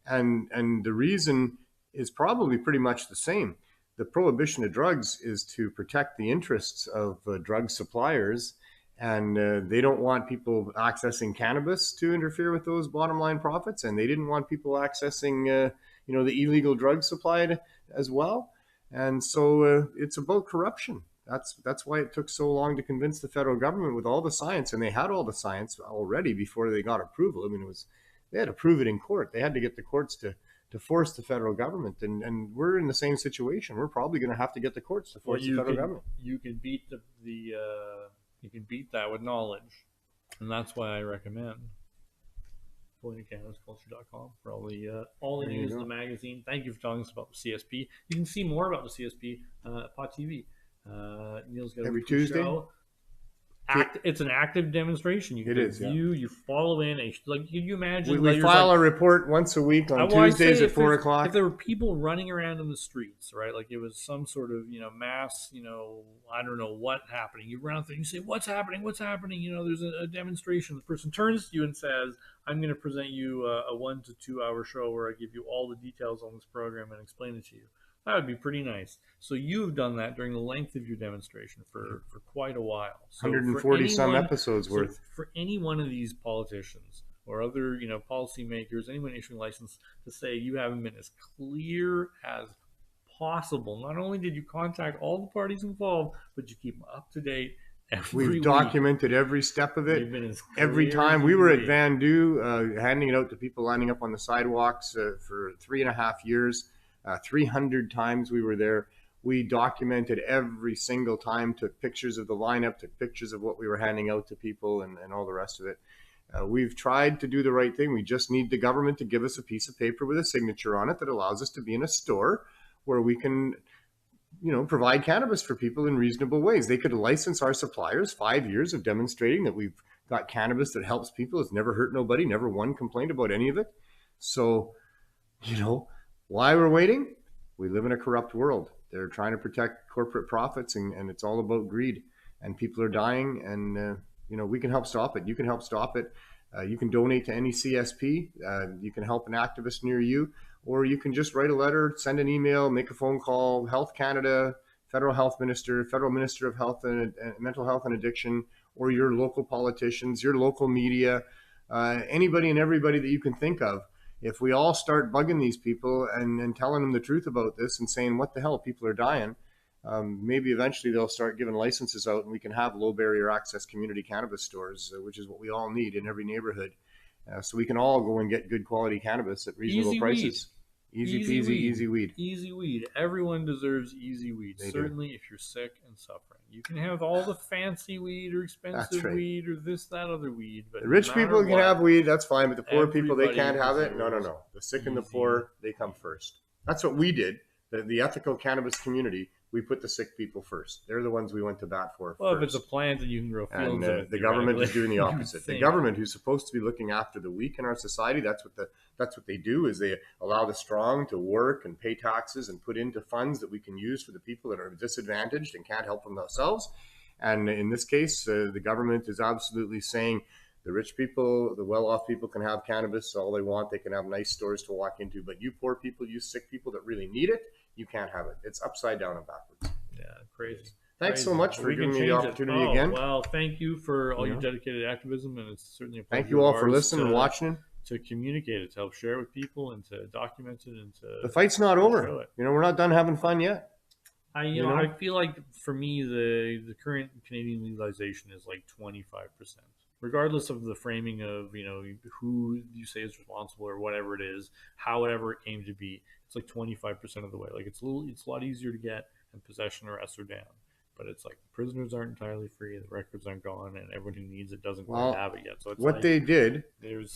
And the reason is probably pretty much the same. The prohibition of drugs is to protect the interests of drug suppliers, and they don't want people accessing cannabis to interfere with those bottom line profits, and they didn't want people accessing the illegal drug supply as well. And so it's about corruption. That's why it took so long to convince the federal government with all the science, and they had all the science already before they got approval. I mean, they had to prove it in court. They had to get the courts to force the federal government, and we're in the same situation. We're probably going to have to get the courts to force the federal government. You can beat you can beat that with knowledge, and that's why I recommend going to cannabisculture.com for all the news in the magazine. Thank you for telling us about the CSP. You can see more about the CSP at Pot TV. Neil's got every Tuesday. Show. It's an active demonstration. You can view, you follow in. Can you imagine? We file a report once a week on Tuesdays at 4 o'clock. If there were people running around in the streets, right? Like it was some sort of mass, I don't know what happening. You run out there and you say, "What's happening? What's happening?" There's a demonstration. The person turns to you and says, "I'm going to present you a 1 to 2 hour show where I give you all the details on this program and explain it to you." That would be pretty nice. So you've done that during the length of your demonstration for quite a while. So 140 some episodes worth. For any one of these politicians or other, policymakers, anyone issuing license to say you haven't been as clear as possible. Not only did you contact all the parties involved, but you keep them up to date. We've documented every step of it. Every time we were at Van Du, handing it out to people lining up on the sidewalks for 3.5 years. 300 times we were there. We documented every single time, took pictures of the lineup, took pictures of what we were handing out to people and all the rest of it. We've tried to do the right thing. We just need the government to give us a piece of paper with a signature on it that allows us to be in a store where we can, provide cannabis for people in reasonable ways. They could license our suppliers, 5 years of demonstrating that we've got cannabis that helps people. It's never hurt nobody, never one complaint about any of it. So, why we're waiting? We live in a corrupt world. They're trying to protect corporate profits, and it's all about greed. And people are dying, and we can help stop it. You can help stop it. You can donate to any CSP. You can help an activist near you, or you can just write a letter, send an email, make a phone call. Health Canada, Federal Health Minister, Federal Minister of Health and Mental Health and Addiction, or your local politicians, your local media, anybody and everybody that you can think of. If we all start bugging these people and telling them the truth about this and saying, what the hell, people are dying, maybe eventually they'll start giving licenses out and we can have low barrier access community cannabis stores, which is what we all need in every neighborhood. So we can all go and get good quality cannabis at reasonable prices. Easy peasy, easy weed. Easy weed. Everyone deserves easy weed. Certainly, if you're sick and suffering. You can have all the fancy weed or expensive weed or this, that, other weed. But the rich people can have weed, that's fine. But the poor people, they can't have it. No. The sick and the poor, they come first. That's what we did. The ethical cannabis community, we put the sick people first. They're the ones we went to bat for. Well, if it's a plant that you can grow fields in, the government is doing the opposite. The government, who's supposed to be looking after the weak in our society, that's what they do. Is they allow the strong to work and pay taxes and put into funds that we can use for the people that are disadvantaged and can't help themselves. And in this case, the government is absolutely saying the rich people, the well-off people can have cannabis all they want. They can have nice stores to walk into. But you poor people, you sick people that really need it, you can't have it. It's upside down and backwards. Yeah, crazy. Thanks so much for giving me the opportunity again. Well, thank you for all your dedicated activism, and it's certainly a pleasure. Thank you all for listening and watching. To communicate it, to help share it with people, and to document it, and to the fight's not over. We're not done having fun yet. I feel like for me the current Canadian legalization is like 25%, regardless of the framing of who you say is responsible or whatever it is, however it came to be. It's like 25% of the way. Like it's a lot easier to get, and possession arrests are down. But it's like prisoners aren't entirely free, the records aren't gone, and everyone who needs it doesn't quite have it yet. So it's what they did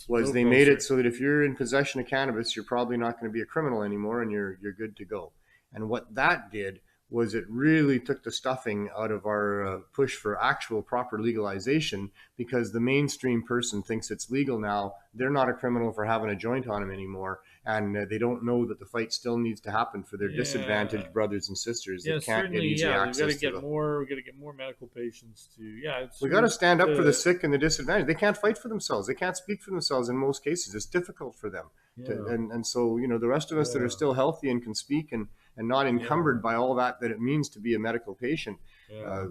was they made it so that if you're in possession of cannabis, you're probably not going to be a criminal anymore, and you're good to go. And what that did was it really took the stuffing out of our push for actual proper legalization, because the mainstream person thinks it's legal now. They're not a criminal for having a joint on them anymore, and they don't know that the fight still needs to happen for their disadvantaged brothers and sisters that can't get easy access to them. We got to get more medical patients to we got to stand up for the sick and the disadvantaged. They can't fight for themselves. They can't speak for themselves in most cases. It's difficult for them. And so the rest of us that are still healthy and can speak and not encumbered by all that it means to be a medical patient,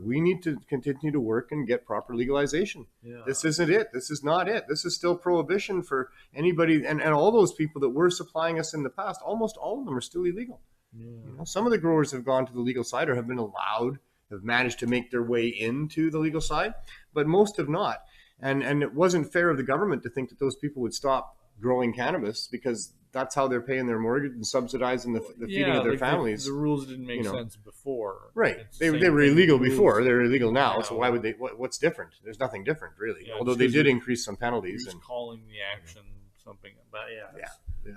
we need to continue to work and get proper legalization. This isn't it. This is not it. This is still prohibition for anybody, and all those people that were supplying us in the past. Almost all of them are still illegal. Some of the growers have gone to the legal side or have been allowed, have managed to make their way into the legal side, but most have not. And it wasn't fair of the government to think that those people would stop growing cannabis, because that's how they're paying their mortgage and subsidizing the feeding of their families. The rules didn't make sense before. Right. They were illegal before. They're illegal now. So why would they? What's different? There's nothing different, really. Although they did increase some penalties. And calling the action something. But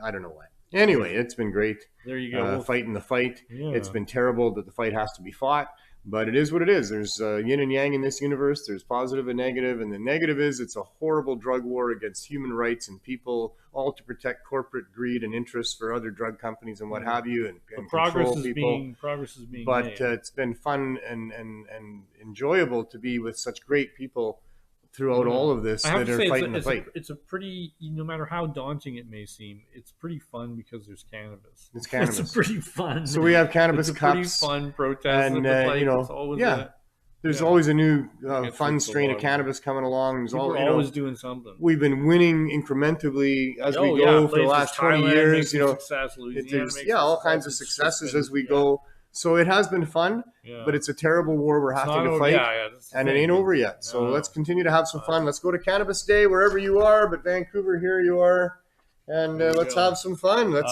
I don't know why. Anyway, it's been great. There you go. Fighting the fight. It's been terrible that the fight has to be fought. But it is what it is. There's yin and yang in this universe. There's positive and negative. And the negative is it's a horrible drug war against human rights and people, all to protect corporate greed and interests for other drug companies and what have you, and control people. Progress is being made. But it's been fun and enjoyable to be with such great people throughout all of this that are fighting the fight. It's a pretty, no matter how daunting it may seem, it's pretty fun because there's cannabis. It's cannabis. It's pretty fun. So we have cannabis cups. Pretty fun protest. And, there's always a new fun strain of cannabis coming along. We're always doing something. We've been winning incrementally as we go for the last 20 years. There's all kinds of successes as we go. So it has been fun, but it's a terrible war we're having to fight, and it ain't over yet. So let's continue to have some fun. Let's go to Cannabis Day wherever you are, but Vancouver, here you are, and let's have some fun. Let's,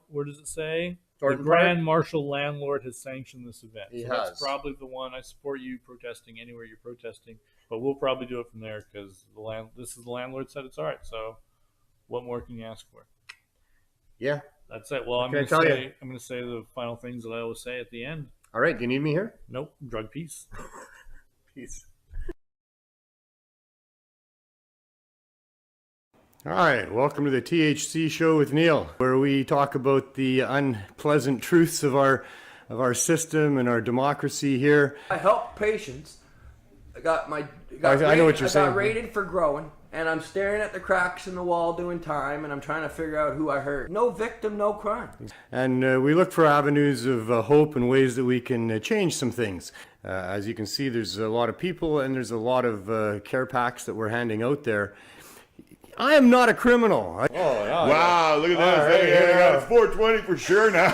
where does it say? The Grand Marshal Landlord has sanctioned this event. That's probably the one. I support you protesting anywhere you're protesting, but we'll probably do it from there because this is the landlord said it's all right. So what more can you ask for? Yeah. That's it. Well, I'm going to say the final things that I always say at the end. All right. Do you need me here? Nope. Drug peace. Peace. All right, welcome to the THC show with Neil, where we talk about the unpleasant truths of our system and our democracy here. I help patients. I got rated for growing, and I'm staring at the cracks in the wall doing time, and I'm trying to figure out who I hurt. No victim, no crime. And we look for avenues of hope and ways that we can change some things. As you can see, there's a lot of people and there's a lot of care packs that we're handing out there. I am not a criminal. Wow, look at this. It's 420 for sure now.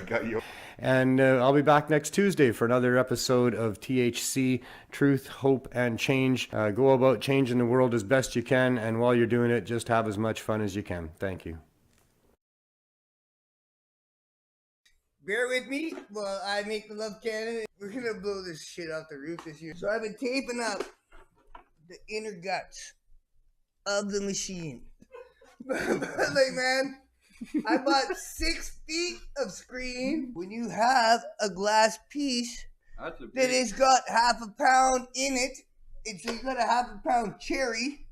Got you. And I'll be back next Tuesday for another episode of THC, Truth, Hope, and Change. Go about changing the world as best you can, and while you're doing it, just have as much fun as you can. Thank you. Bear with me while I make the Love Canada. We're going to blow this shit off the roof this year. So I've been taping up the inner guts of the machine. Like, man, I bought 6 feet of screen. When you have a glass piece that has got half a pound in it, so you got a half a pound cherry,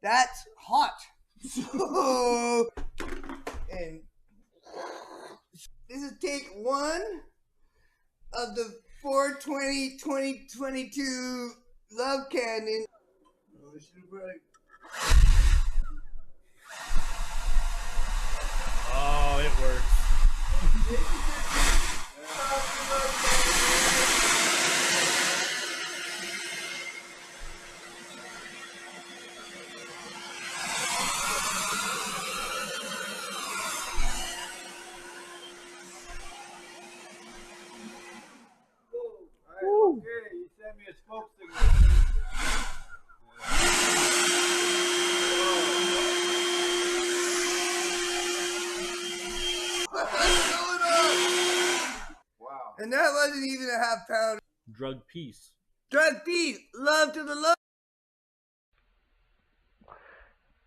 that's hot. So, and this is take 1 of the 4/20/2022 Love Cannon. Oh, it works. Okay, you sent me a smoke signal. Wow. And that wasn't even a half pound. Drug peace. Drug peace. Love to the love.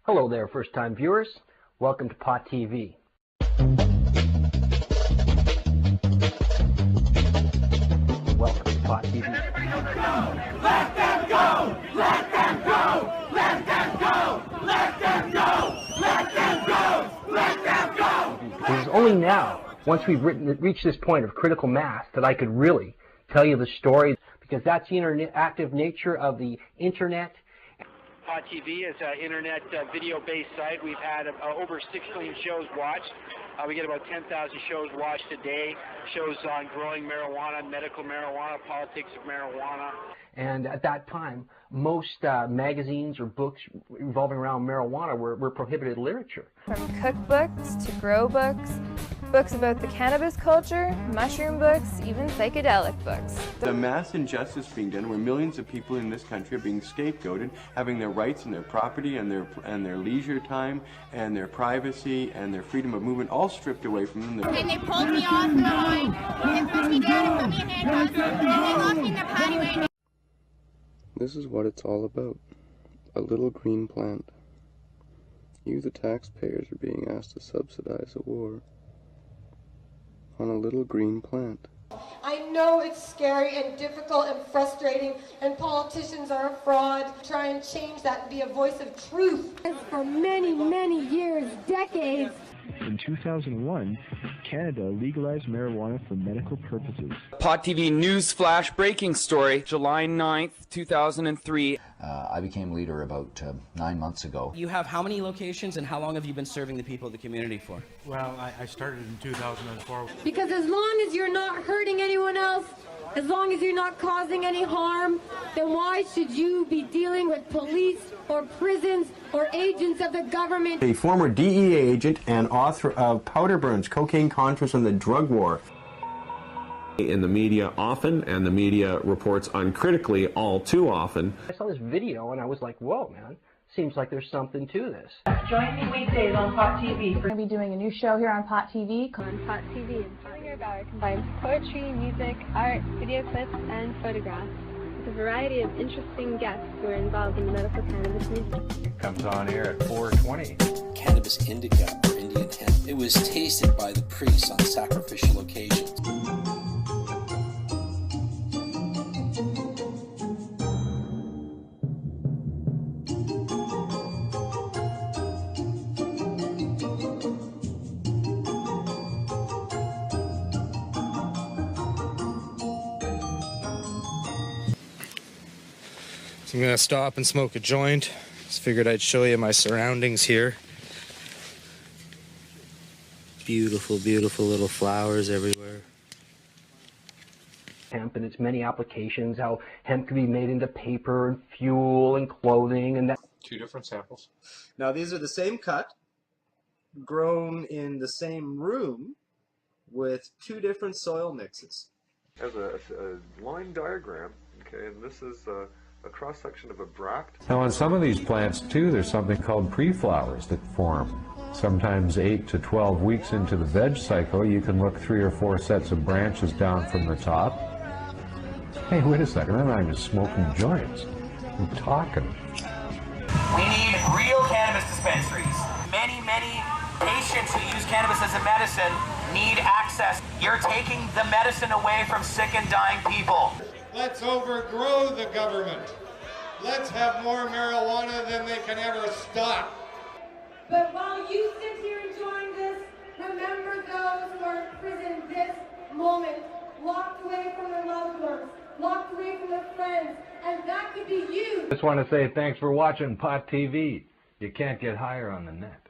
Hello there, first-time viewers. Welcome to Pot TV. Welcome to Pot TV. Let them go! Let them go! Let them go! Let them go! Let them go! Let them go! It is only now, once we've reached this point of critical mass, that I could really tell you the story, because that's the interactive nature of the internet. Pot TV is an internet video-based site. We've had over 6 million shows watched. We get about 10,000 shows watched a day. Shows on growing marijuana, medical marijuana, politics of marijuana. And at that time, most magazines or books revolving around marijuana were prohibited literature. From cookbooks to grow books, books about the cannabis culture, mushroom books, even psychedelic books. The mass injustice being done where millions of people in this country are being scapegoated, having their rights and their property and their leisure time and their privacy and their freedom of movement all stripped away from them. And they pulled me off the line, and pushed me down and put me in handcuffs, and they locked me in the patio. This is what it's all about. A little green plant. You, the taxpayers, are being asked to subsidize a war on a little green plant. I know it's scary and difficult and frustrating, and politicians are a fraud. Try and change that and be a voice of truth. For many, many years, decades. In 2001, Canada legalized marijuana for medical purposes. Pot TV News Flash breaking story, July 9th, 2003. I became leader about 9 months ago. You have how many locations, and how long have you been serving the people of the community for? Well, I started in 2004. Because as long as you're not hurting anyone else, as long as you're not causing any harm, then why should you be dealing with police or prisons or agents of the government? A former DEA agent and author of Powder Burns, Cocaine Contras and the Drug War. In the media often, and the media reports uncritically all too often. I saw this video and I was like, whoa, man. Seems like there's something to this. Join me weekdays on Pot TV. We're going to be doing a new show here on Pot TV. On Pot TV and Pot Hour combines poetry, music, art, video clips, and photographs with a variety of interesting guests who are involved in the medical cannabis movement. It comes on air at 4:20. Cannabis indica, or Indian hemp. It was tasted by the priests on sacrificial occasions. So I'm gonna stop and smoke a joint. Just figured I'd show you my surroundings here. Beautiful, beautiful little flowers everywhere. Hemp and its many applications, how hemp can be made into paper and fuel and clothing, and that. Two different samples. Now these are the same cut, grown in the same room, with two different soil mixes. As a line diagram, okay, and this is a cross-section of a bract. Now on some of these plants too, there's something called pre-flowers that form. Sometimes 8 to 12 weeks into the veg cycle, you can look 3 or 4 sets of branches down from the top. Hey, wait a second, I'm just smoking joints. I'm talking. We need real cannabis dispensaries. Many patients who use cannabis as a medicine need access. You're taking the medicine away from sick and dying people. Let's overgrow the government. Let's have more marijuana than they can ever stop. But while you sit here enjoying this, remember those who are in prison this moment, locked away from their loved ones, locked away from their friends, and that could be you. Just want to say thanks for watching Pot TV. You can't get higher on the net.